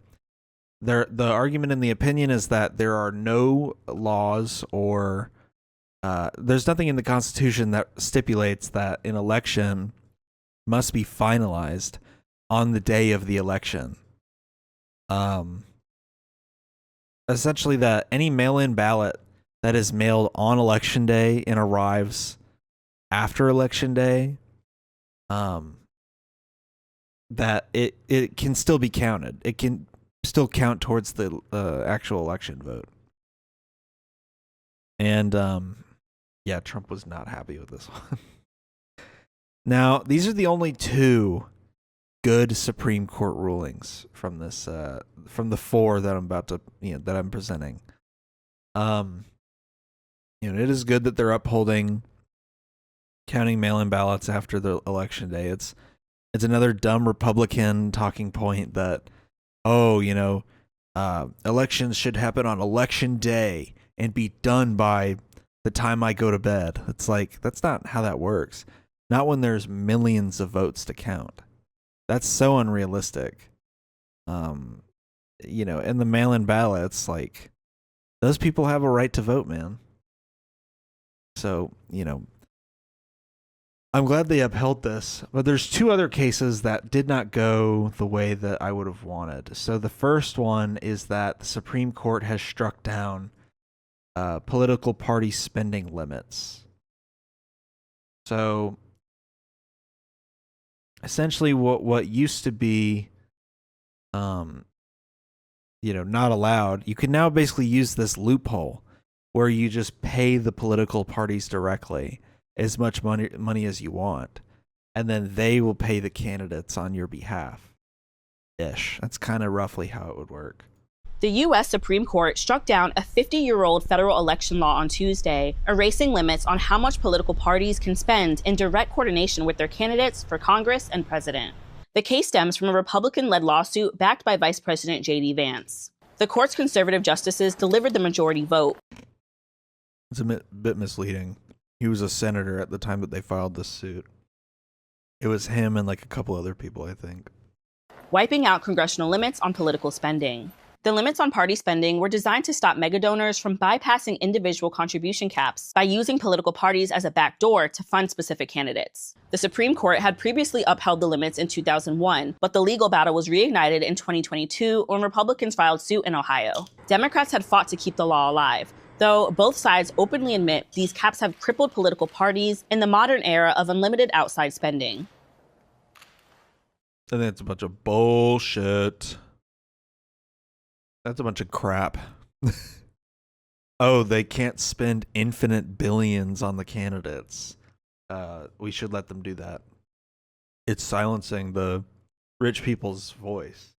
The argument in the opinion is that there are no laws or there's nothing in the Constitution that stipulates that an election must be finalized on the day of the election. Essentially, that any mail-in ballot that is mailed on election day and arrives after election day, that it can still be counted. It can still count towards the actual election vote. And yeah, Trump was not happy with this one. Now, these are the only two good Supreme Court rulings from this from the four that I'm about to that I'm presenting. It is good that they're upholding counting mail-in ballots after the election day. It's another dumb Republican talking point that elections should happen on election day and be done by the time I go to bed. It's like, that's not how that works. Not when there's millions of votes to count. That's so unrealistic. In the mail-in ballots, like, those people have a right to vote, man. So, I'm glad they upheld this, but there's two other cases that did not go the way that I would have wanted. So the first one is that the Supreme Court has struck down political party spending limits. So essentially what used to be not allowed, you can now basically use this loophole where you just pay the political parties directly as much money as you want, and then they will pay the candidates on your behalf. That's kind of roughly how it would work. The U.S. Supreme Court struck down a 50-year-old federal election law on Tuesday, erasing limits on how much political parties can spend in direct coordination with their candidates for Congress and president. The case stems from a Republican-led lawsuit backed by Vice President J.D. Vance. The court's conservative justices delivered the majority vote. It's a bit misleading. He was a senator at the time that they filed this suit. It was him and like a couple other people, I think. Wiping out congressional limits on political spending. The limits on party spending were designed to stop megadonors from bypassing individual contribution caps by using political parties as a backdoor to fund specific candidates. The Supreme Court had previously upheld the limits in 2001, but the legal battle was reignited in 2022 when Republicans filed suit in Ohio. Democrats had fought to keep the law alive, though both sides openly admit these caps have crippled political parties in the modern era of unlimited outside spending. I think it's a bunch of bullshit. That's a bunch of crap. Oh, they can't spend infinite billions on the candidates. We should let them do that. It's silencing the rich people's voice.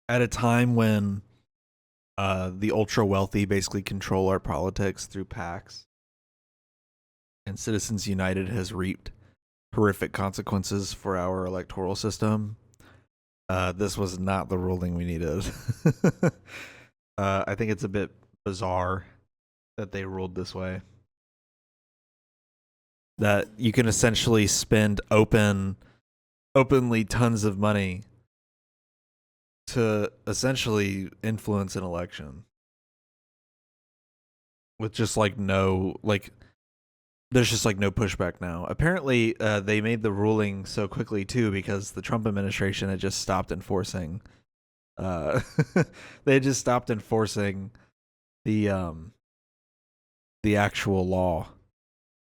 At a time when the ultra wealthy basically control our politics through PACs, and Citizens United has reaped horrific consequences for our electoral system, this was not the ruling we needed. I think it's a bit bizarre that they ruled this way. That you can essentially spend openly tons of money to essentially influence an election with just like no, like, there's just like no pushback now. Apparently, they made the ruling so quickly too because the Trump administration had just stopped enforcing. They just stopped enforcing the actual law.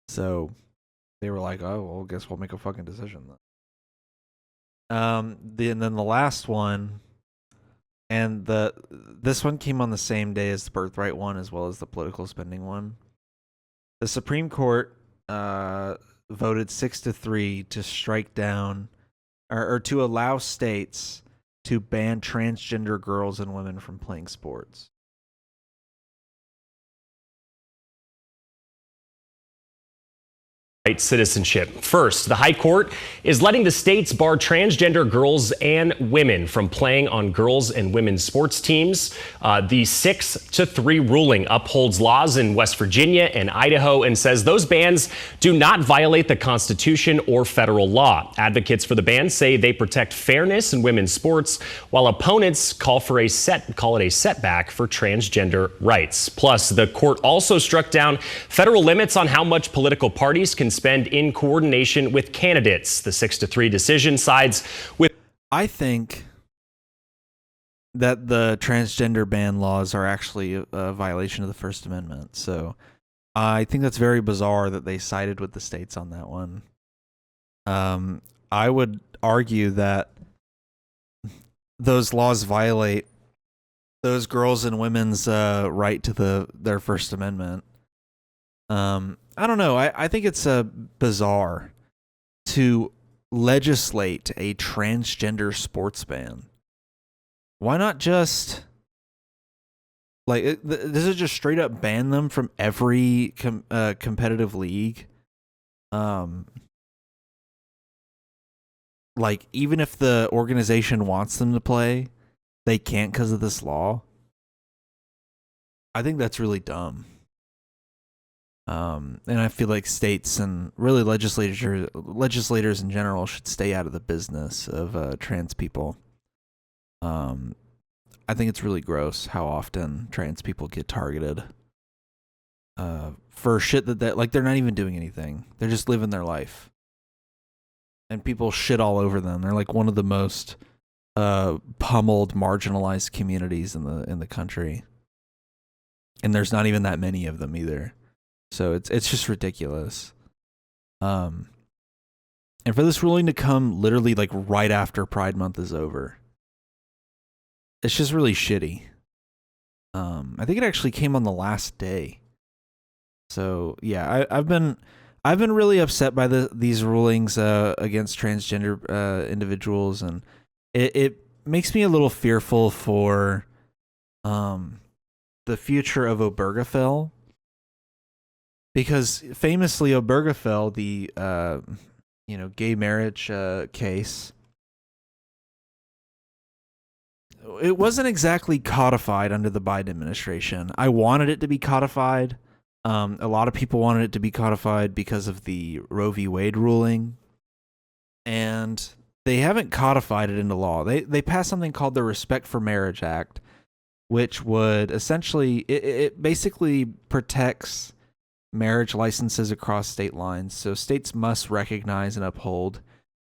So they were like, "Oh, well, I guess we'll make a fucking decision then." And then the last one, and this one came on the same day as the Birthright one, as well as the political spending one. The Supreme Court voted 6-3 to strike down, or to allow states to ban transgender girls and women from playing sports. Citizenship. First, the High Court is letting the states bar transgender girls and women from playing on girls and women's sports teams. The 6-3 ruling upholds laws in West Virginia and Idaho and says those bans do not violate the Constitution or federal law. Advocates for the ban say they protect fairness in women's sports, while opponents call it a setback for transgender rights. Plus, the court also struck down federal limits on how much political parties can spend in coordination with candidates. The 6-3 decision sides with. I think that the transgender ban laws are actually a violation of the First Amendment. So I think that's very bizarre that they sided with the states on that one. I would argue that those laws violate those girls and women's right to their First Amendment. I don't know. I think it's bizarre to legislate a transgender sports ban. Why not just does it just straight up ban them from every competitive league? Like, even if the organization wants them to play, they can't because of this law. I think that's really dumb. And I feel like states and really legislators in general should stay out of the business of trans people. I think it's really gross how often trans people get targeted for shit that like they're not even doing anything. They're just living their life, and people shit all over them. They're like one of the most pummeled, marginalized communities in the country, and there's not even that many of them either. So it's just ridiculous. And for this ruling to come literally like right after Pride Month is over, it's just really shitty. I think it actually came on the last day. So yeah, I've been really upset by these rulings against transgender individuals, and it makes me a little fearful for the future of Obergefell. Because famously, Obergefell, the gay marriage case, it wasn't exactly codified under the Biden administration. I wanted it to be codified. A lot of people wanted it to be codified because of the Roe v. Wade ruling, and they haven't codified it into law. They passed something called the Respect for Marriage Act, which would essentially it basically protects marriage licenses across state lines. So states must recognize and uphold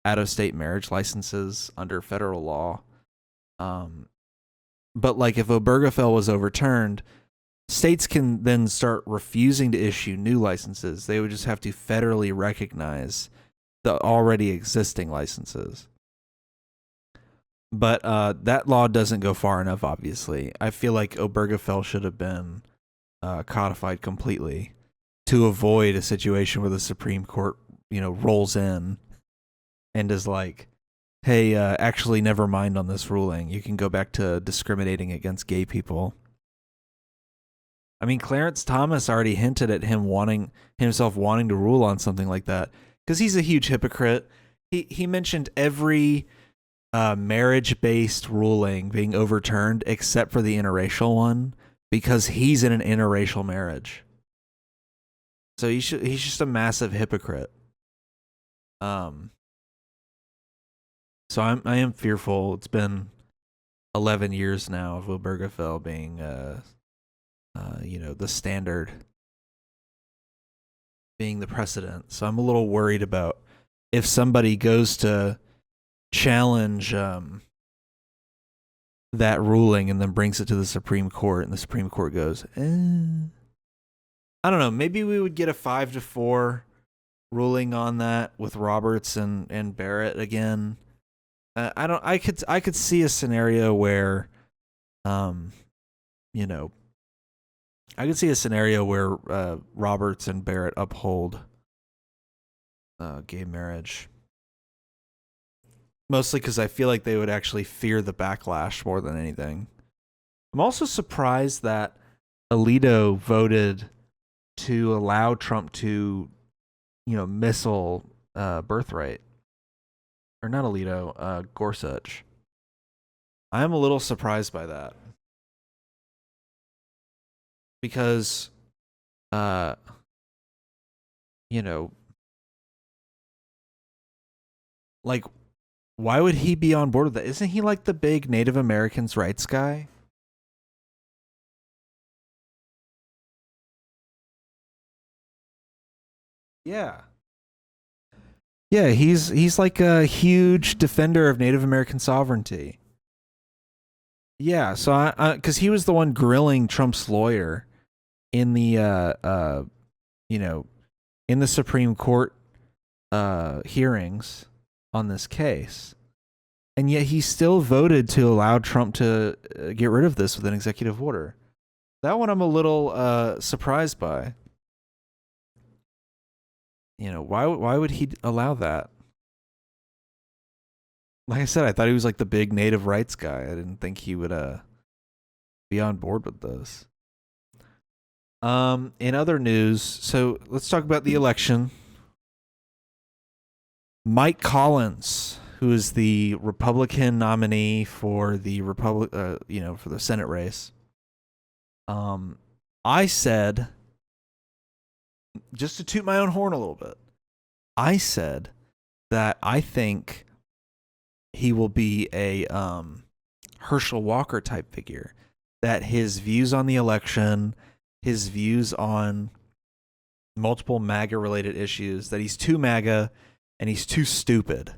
out-of-state marriage licenses under federal law. But like if Obergefell was overturned, states can then start refusing to issue new licenses. They would just have to federally recognize the already existing licenses. But that law doesn't go far enough, obviously. I feel like Obergefell should have been codified completely to avoid a situation where the Supreme Court, rolls in and is like, hey, actually, never mind on this ruling. You can go back to discriminating against gay people. I mean, Clarence Thomas already hinted at himself wanting to rule on something like that because he's a huge hypocrite. He mentioned every marriage-based ruling being overturned except for the interracial one because he's in an interracial marriage. So he's just a massive hypocrite. So I am fearful. It's been 11 years now of Obergefell being the standard, being the precedent. So I'm a little worried about if somebody goes to challenge that ruling and then brings it to the Supreme Court, and the Supreme Court goes, I don't know, maybe we would get a 5-4 ruling on that with Roberts and Barrett again. I could see a scenario where I could see a scenario where Roberts and Barrett uphold gay marriage. Mostly because I feel like they would actually fear the backlash more than anything. I'm also surprised that Alito voted to allow Trump to, missile Birthright. Or not Alito, Gorsuch. I am a little surprised by that. Because, like, why would he be on board with that? Isn't he like the big Native Americans' rights guy? Yeah. Yeah, he's like a huge defender of Native American sovereignty. Yeah, so because he was the one grilling Trump's lawyer in the in the Supreme Court hearings on this case. And yet he still voted to allow Trump to get rid of this with an executive order. That one I'm a little surprised by. Why would he allow that? Like I said, I thought he was like the big native rights guy. I didn't think he would be on board with this. In other news, so let's talk about the election. Mike Collins, who is the Republican nominee for the for the Senate race. I said, just to toot my own horn a little bit, I said that I think he will be a Herschel Walker type figure. That his views on the election, his views on multiple MAGA related issues, that he's too MAGA and he's too stupid.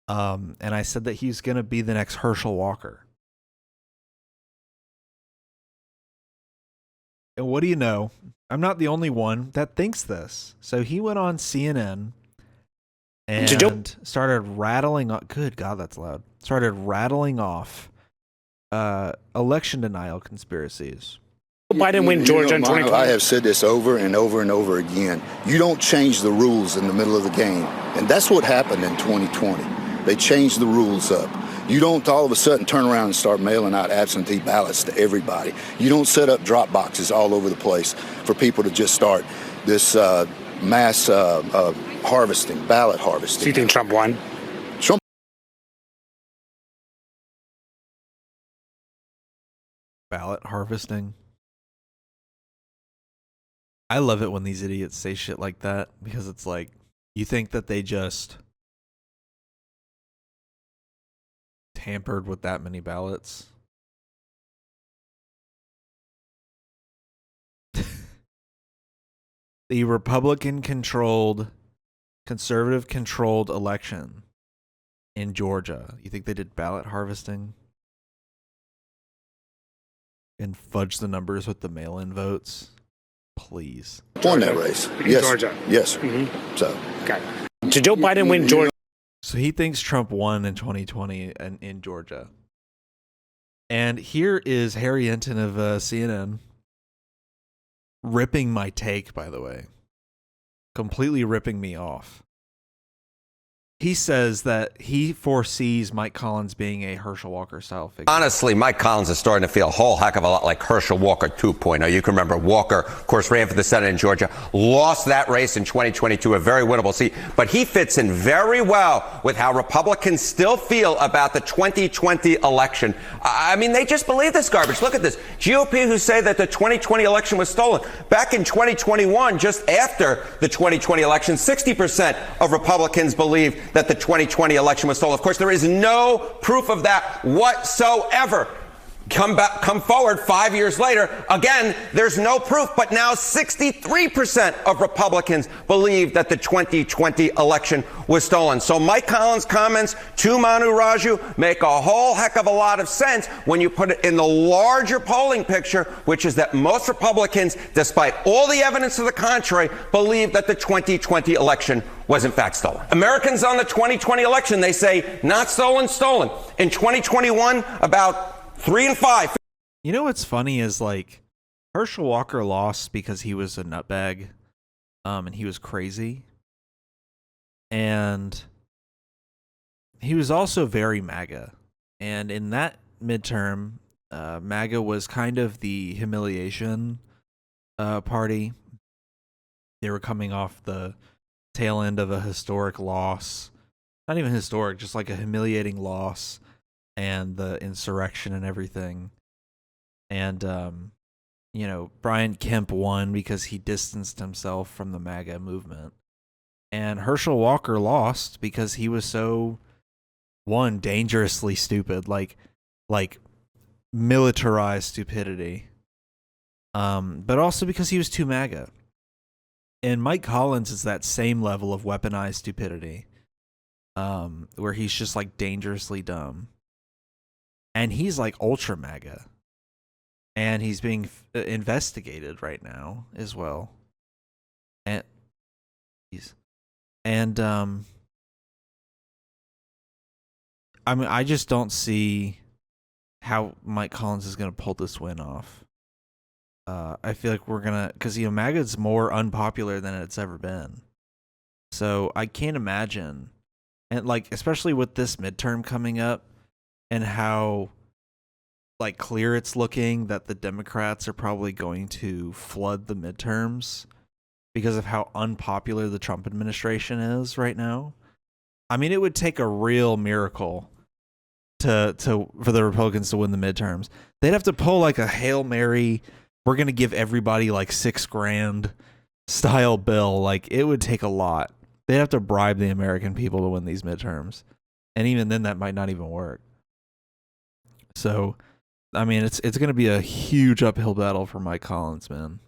And I said that he's going to be the next Herschel Walker. And what do you know? I'm not the only one that thinks this. So he went on CNN and started rattling off. Good God, that's loud. Started rattling off election denial conspiracies. Biden win Georgia in 2020. I have said this over and over and over again. You don't change the rules in the middle of the game. And that's what happened in 2020. They changed the rules up. You don't all of a sudden turn around and start mailing out absentee ballots to everybody. You don't set up drop boxes all over the place for people to just start this mass harvesting, ballot harvesting. Do you think Trump won? Trump. Ballot harvesting. I love it when these idiots say shit like that, because it's like, you think that they just tampered with that many ballots? The Republican-controlled, conservative-controlled election in Georgia. You think they did ballot harvesting? And fudge the numbers with the mail-in votes? Please. Won that race. Yes. Georgia. Yes. Mm-hmm. So. Okay. Did Joe Biden win Georgia? So he thinks Trump won in 2020 in Georgia. And here is Harry Enton of CNN ripping my take, by the way. Completely ripping me off. he says that he foresees Mike Collins being a Herschel Walker style figure. Honestly, Mike Collins is starting to feel a whole heck of a lot like Herschel Walker 2.0. You can remember Walker, of course, ran for the Senate in Georgia, lost that race in 2022, a very winnable seat. But he fits in very well with how Republicans still feel about the 2020 election. I mean, they just believe this garbage. Look at this. GOP who say that the 2020 election was stolen. Back in 2021, just after the 2020 election, 60% of Republicans believe that the 2020 election was stolen. Of course, there is no proof of that whatsoever. Come forward 5 years later. Again, there's no proof, but now 63% of Republicans believe that the 2020 election was stolen. So Mike Collins' comments to Manu Raju make a whole heck of a lot of sense when you put it in the larger polling picture, which is that most Republicans, despite all the evidence to the contrary, believe that the 2020 election was in fact stolen. Americans on the 2020 election, they say, not stolen, stolen. In 2021, about 3 and 5. You know what's funny is, like, Herschel Walker lost because he was a nutbag, and he was crazy, and he was also very MAGA. And in that midterm, MAGA was kind of the humiliation party. They were coming off the tail end of a historic loss, not even historic, just like a humiliating loss. And the insurrection and everything. And, you know, Brian Kemp won because he distanced himself from the MAGA movement. And Herschel Walker lost because he was so, one, dangerously stupid, like militarized stupidity. But also because he was too MAGA. And Mike Collins is that same level of weaponized stupidity, where he's just like dangerously dumb. And he's like ultra MAGA. And he's being investigated right now as well. And I mean, I just don't see how Mike Collins is going to pull this win off. I feel like we're going to, because, you know, MAGA's more unpopular than it's ever been. So I can't imagine. And like, especially with this midterm coming up, and how like clear it's looking that the Democrats are probably going to flood the midterms because of how unpopular the Trump administration is right now. I mean, it would take a real miracle for the Republicans to win the midterms. They'd have to pull like a Hail Mary, we're going to give everybody like $6,000 style bill. Like, it would take a lot. They'd have to bribe the American people to win these midterms. And even then that might not even work. So, I mean, it's going to be a huge uphill battle for Mike Collins, man.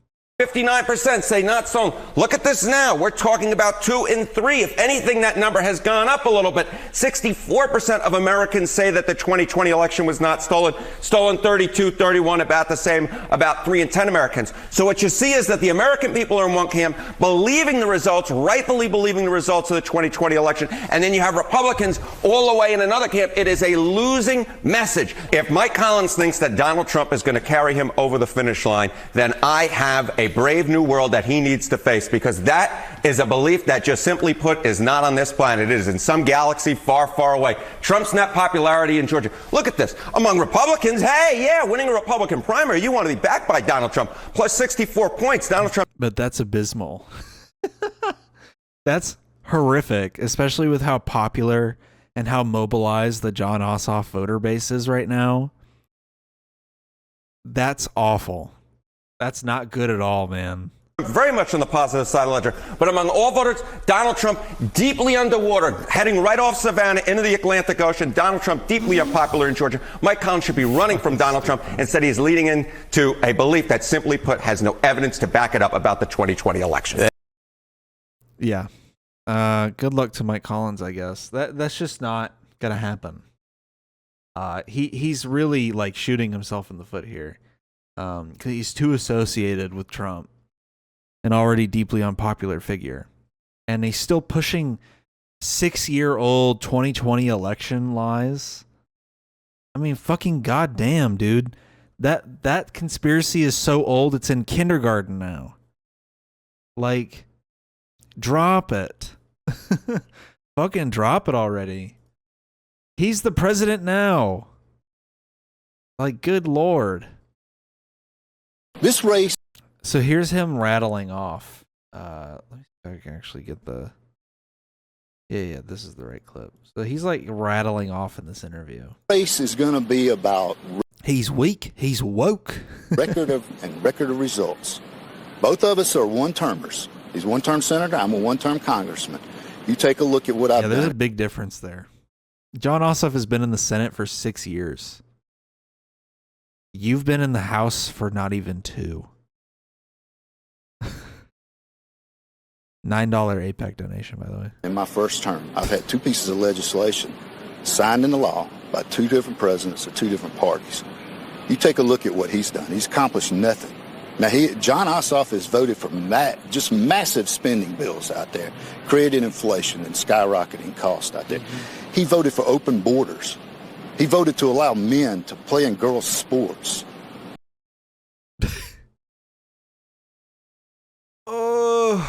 59% say not stolen. Look at this now. We're talking about 2 and 3. If anything, that number has gone up a little bit. 64% of Americans say that the 2020 election was not stolen. Stolen 32, 31, about the same, about 3 in 10 Americans. So what you see is that the American people are in one camp, believing the results, rightfully believing the results of the 2020 election. And then you have Republicans all the way in another camp. It is a losing message. If Mike Collins thinks that Donald Trump is going to carry him over the finish line, then I have a brave new world that he needs to face, because that is a belief that, just simply put, is not on this planet. It is in some galaxy far, far away. Trump's net popularity in Georgia. Look at this. Among Republicans, hey, yeah, winning a Republican primary, you want to be backed by Donald Trump. Plus 64 points. Donald Trump. But that's abysmal. That's horrific, especially with how popular and how mobilized the Jon Ossoff voter base is right now. That's awful. That's not good at all, man. Very much on the positive side of the ledger. But among all voters, Donald Trump deeply underwater, heading right off Savannah into the Atlantic Ocean. Donald Trump deeply unpopular in Georgia. Mike Collins should be running from Donald Trump. Instead, he's leading into a belief that, simply put, has no evidence to back it up about the 2020 election. Yeah. Good luck to Mike Collins, I guess. That's just not gonna happen. He's really like shooting himself in the foot here. Because he's too associated with Trump, an already deeply unpopular figure. And he's still pushing 6-year-old 2020 election lies. I mean, fucking goddamn, dude. That conspiracy is so old, it's in kindergarten now. Like, drop it. Fucking drop it already. He's the president now. Like, good Lord. This race. So here's him rattling off. Let me see if I can actually get the. Yeah, this is the right clip. So he's like rattling off in this interview. Race is going to be about. He's weak. He's woke. record of results. Both of us are one-termers. He's a one-term senator. I'm a one-term congressman. You take a look at what I've done. There's a big difference there. Jon Ossoff has been in the Senate for 6 years. You've been in the House for not even 2. $9 APAC donation, by the way. In my first term, I've had 2 pieces of legislation signed into law by 2 different presidents of 2 different parties. You take a look at what he's done. He's accomplished nothing. Now, Jon Ossoff has voted for just massive spending bills out there, created inflation and skyrocketing costs out there. He voted for open borders. He voted to allow men to play in girls' sports. I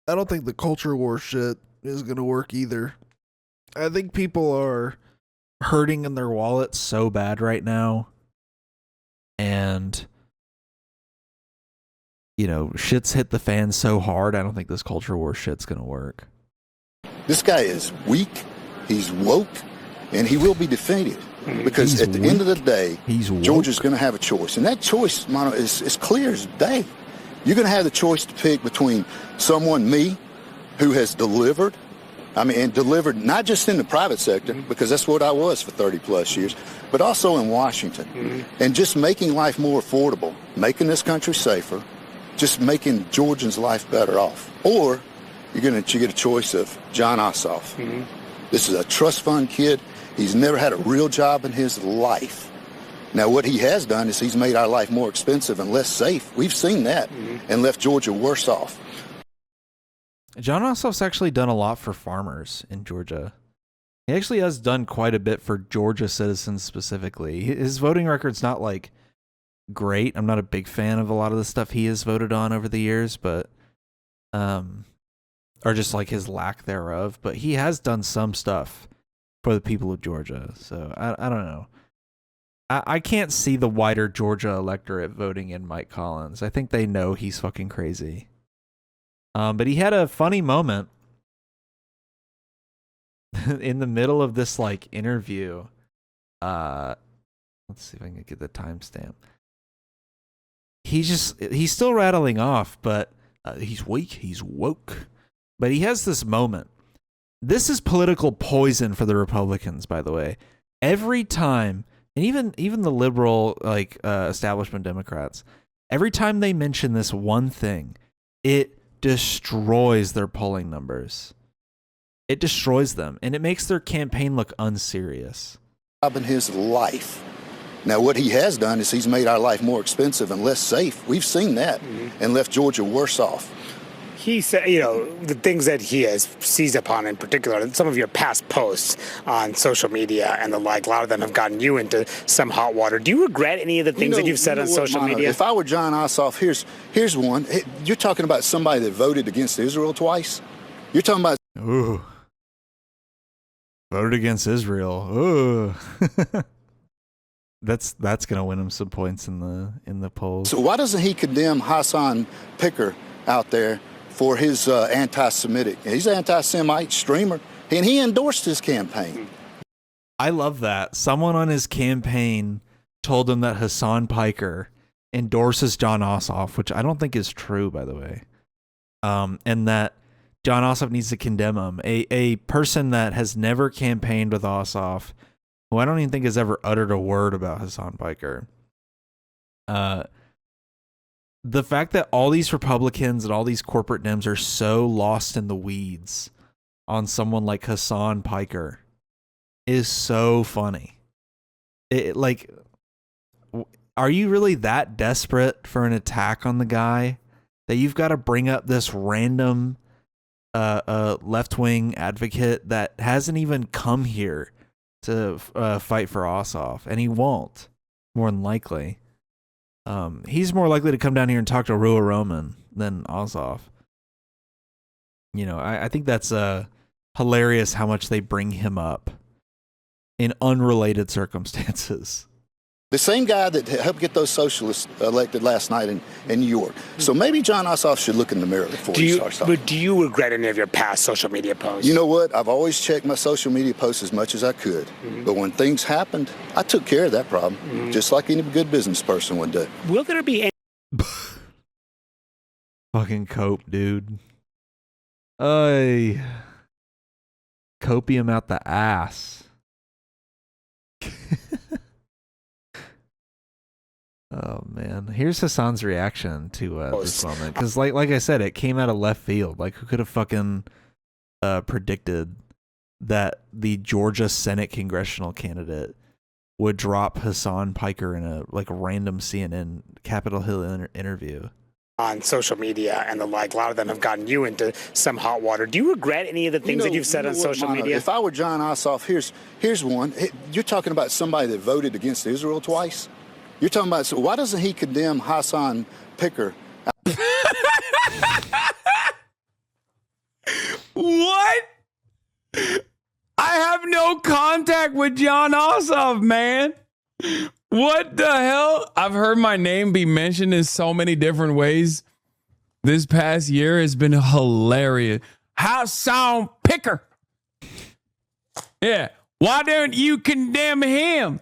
don't think the culture war shit is going to work either. I think people are hurting in their wallets so bad right now. And, you know, shit's hit the fan so hard, I don't think this culture war shit's going to work. This guy is weak, he's woke, and he will be defeated. Because at the end of the day, Georgia's going to have a choice. And that choice, Mono, is clear as day. You're going to have the choice to pick between someone, me, who has delivered, and delivered not just in the private sector, because that's what I was for 30 plus years, but also in Washington. And just making life more affordable, making this country safer, just making Georgians' life better off. Or you get a choice of Jon Ossoff. This is a trust fund kid. He's never had a real job in his life. Now, what he has done is he's made our life more expensive and less safe. We've seen that and left Georgia worse off. Jon Ossoff's actually done a lot for farmers in Georgia. He actually has done quite a bit for Georgia citizens specifically. His voting record's not like great. I'm not a big fan of a lot of the stuff he has voted on over the years, but or just like his lack thereof. But he has done some stuff for the people of Georgia. So I don't know. I can't see the wider Georgia electorate voting in Mike Collins. I think they know he's fucking crazy. But he had a funny moment in the middle of this like interview. Let's see if I can get the timestamp. He's still rattling off, but he's weak, he's woke. But he has this moment. This is political poison for the Republicans, by the way. Every time, and even the liberal like establishment Democrats, every time they mention this one thing, it destroys their polling numbers. It destroys them, and it makes their campaign look unserious. In his life. Now, what he has done is he's made our life more expensive and less safe. We've seen that and left Georgia worse off. He said, the things that he has seized upon in particular, some of your past posts on social media and the like, a lot of them have gotten you into some hot water. Do you regret any of the things that you've said on social media? If I were Jon Ossoff, here's one. You're talking about somebody that voted against Israel twice. You're talking about... Ooh. Voted against Israel. Ooh. That's gonna win him some points in the polls. So why doesn't he condemn Hassan Picker out there for his anti-Semitic? He's an anti-Semite streamer, and he endorsed his campaign. I love that. Someone on his campaign told him that Hassan Piker endorses Jon Ossoff, which I don't think is true, by the way. And that Jon Ossoff needs to condemn him. A person that has never campaigned with Ossoff, who I don't even think has ever uttered a word about Hassan Piker. The fact that all these Republicans and all these corporate Dems are so lost in the weeds on someone like Hassan Piker is so funny. Are you really that desperate for an attack on the guy that you've got to bring up this random left-wing advocate that hasn't even come here to fight for Ossoff, and he won't, more than likely. He's more likely to come down here and talk to Ruah Roman than Ossoff. I think that's hilarious how much they bring him up in unrelated circumstances. The same guy that helped get those socialists elected last night in New York. So maybe John Ossoff should look in the mirror before he starts talking. But do you regret any of your past social media posts? You know what? I've always checked my social media posts as much as I could. But when things happened, I took care of that problem, just like any good business person would do. Will there be any... Fucking cope, dude. Copium out the ass. Oh man, here's Hassan's reaction to this moment, because like I said, it came out of left field. Like, who could have fucking predicted that the Georgia Senate congressional candidate would drop Hassan Piker in a random CNN Capitol Hill interview on social media and the like? A lot of them have gotten you into some hot water. Do you regret any of the things that you've said on social media? If I were John Ossoff, here's one. You're talking about somebody that voted against Israel twice. You're talking about, so why doesn't he condemn Hassan Piker? What? I have no contact with John Ossoff, man. What the hell? I've heard my name be mentioned in so many different ways. This past year has been hilarious. Hassan Piker. Yeah. Why don't you condemn him?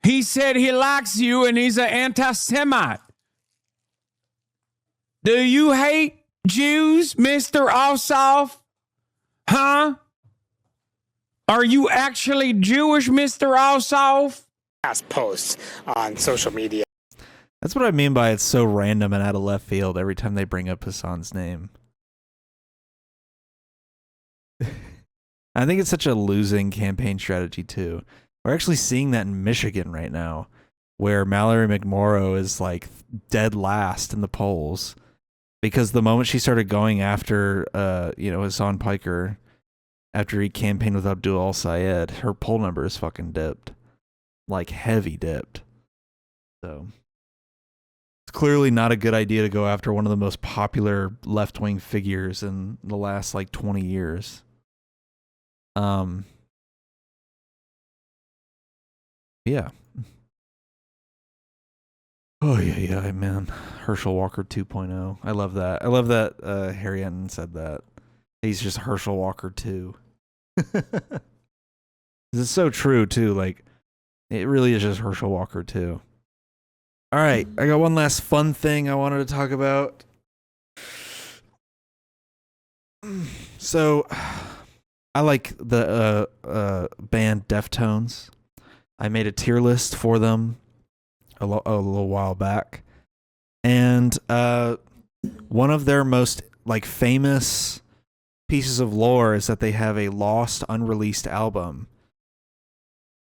He said he likes you and he's an anti-Semite. Do you hate Jews, Mr. Ossoff? Huh? Are you actually Jewish, Mr. Ossoff? Past posts on social media. That's what I mean by it's so random and out of left field every time they bring up Hassan's name. I think it's such a losing campaign strategy too. We're actually seeing that in Michigan right now, where Mallory McMorrow is like dead last in the polls because the moment she started going after, Hassan Piker, after he campaigned with Abdul al-Sayed, her poll numbers fucking dipped, like heavy dipped. So it's clearly not a good idea to go after one of the most popular left-wing figures in the last 20 years. Yeah. Oh yeah, man. Herschel Walker 2.0. I love that. I love that Harry Enton said that. He's just Herschel Walker 2. It's so true too. Like, it really is just Herschel Walker 2. All right, I got one last fun thing I wanted to talk about. So, I like the band Deftones. I made a tier list for them a little while back, and one of their most famous pieces of lore is that they have a lost, unreleased album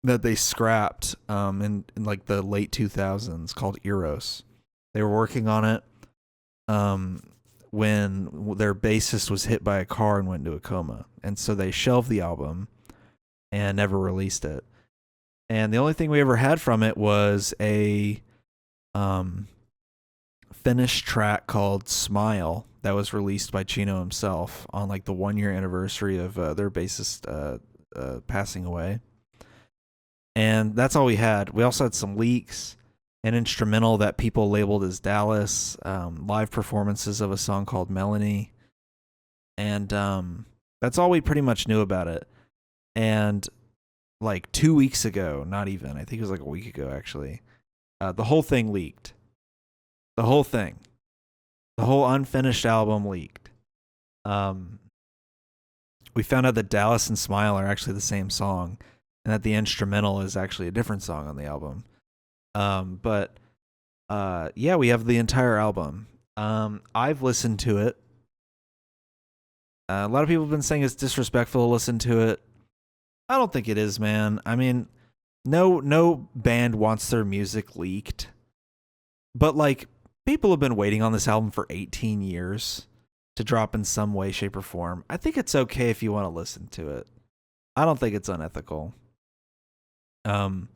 that they scrapped in the late 2000s called Eros. They were working on it when their bassist was hit by a car and went into a coma, and so they shelved the album and never released it. And the only thing we ever had from it was a finished track called Smile that was released by Chino himself on the 1-year anniversary of their bassist passing away. And that's all we had. We also had some leaks, an instrumental that people labeled as Dallas, live performances of a song called Melanie. And that's all we pretty much knew about it. And 2 weeks ago, not even, I think it was a week ago actually, the whole thing leaked. The whole thing. The whole unfinished album leaked. We found out that Dallas and Smile are actually the same song, and that the instrumental is actually a different song on the album. But we have the entire album. I've listened to it. A lot of people have been saying it's disrespectful to listen to it. I don't think it is, man. I mean, no band wants their music leaked. But people have been waiting on this album for 18 years to drop in some way, shape, or form. I think it's okay if you want to listen to it. I don't think it's unethical. I'm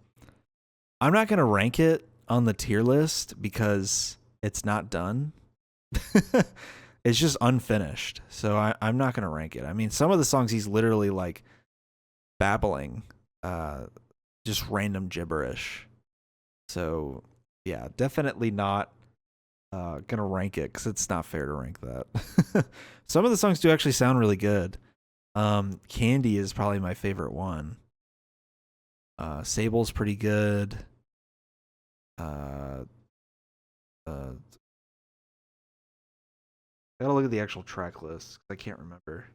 not going to rank it on the tier list because it's not done. It's just unfinished. So I'm not going to rank it. I mean, some of the songs he's literally like babbling, just random gibberish. So yeah, definitely not going to rank it because it's not fair to rank that. Some of the songs do actually sound really good. Candy is probably my favorite one. Sable's pretty good. I gotta look at the actual track list. I can't remember.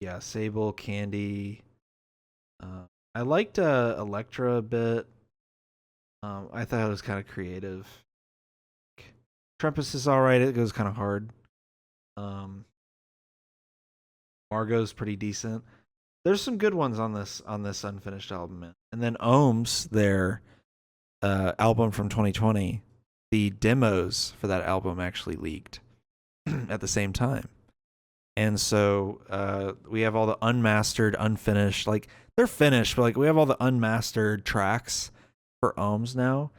Yeah, Sable, Candy. I liked Electra a bit. I thought it was kind of creative. Tempest is alright. It goes kind of hard. Margot's pretty decent. There's some good ones on this unfinished album. And then Ohms, their album from 2020, the demos for that album actually leaked at the same time. And so we have all the unmastered, unfinished, like they're finished, but like we have all the unmastered tracks for Ohms now.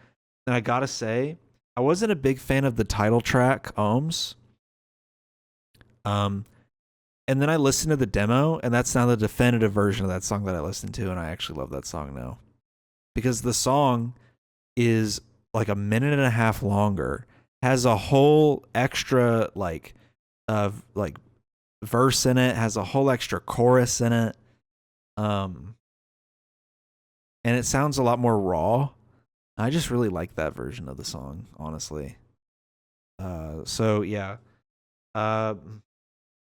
And I gotta say, I wasn't a big fan of the title track, Ohms. And then I listened to the demo, and that's now the definitive version of that song that I listened to, and I actually love that song now. Because the song is like a minute and a half longer, has a whole extra like verse in it, has a whole extra chorus in it. And it sounds a lot more raw. I just really like that version of the song, honestly. So yeah.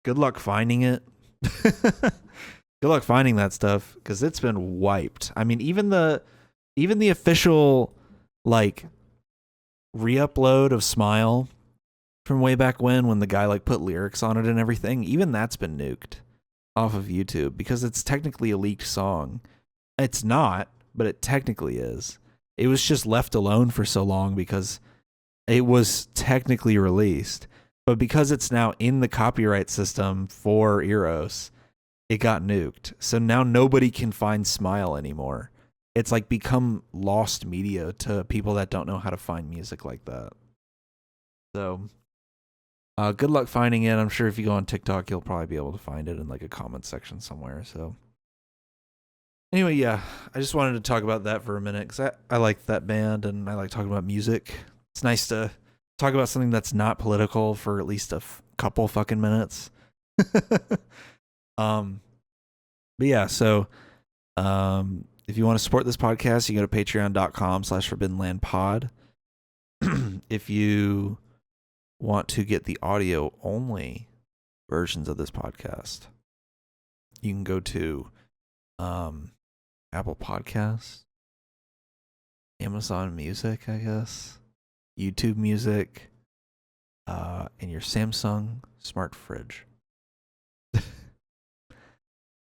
Good luck finding it. Good luck finding that stuff because it's been wiped. I mean, even the official like re-upload of Smile from way back when the guy like put lyrics on it and everything, even that's been nuked off of YouTube because it's technically a leaked song. It's not, but it technically is. It was just left alone for so long because it was technically released. But because it's now in the copyright system for Eros, it got nuked. So now nobody can find Smile anymore. It's like become lost media to people that don't know how to find music like that. So good luck finding it. I'm sure if you go on TikTok, you'll probably be able to find it in like a comment section somewhere. So anyway, yeah, I just wanted to talk about that for a minute because I like that band and I like talking about music. It's nice to talk about something that's not political for at least a couple fucking minutes. But yeah, so if you want to support this podcast, you go to patreon.com/forbiddenlandpod. If you want to get the audio only versions of this podcast, you can go to Apple Podcasts, Amazon Music, I guess, YouTube Music, and your Samsung smart fridge.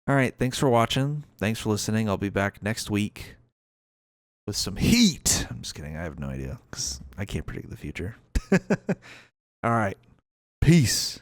All right, thanks for watching. Thanks for listening. I'll be back next week with some heat. I'm just kidding. I have no idea because I can't predict the future. All right, peace.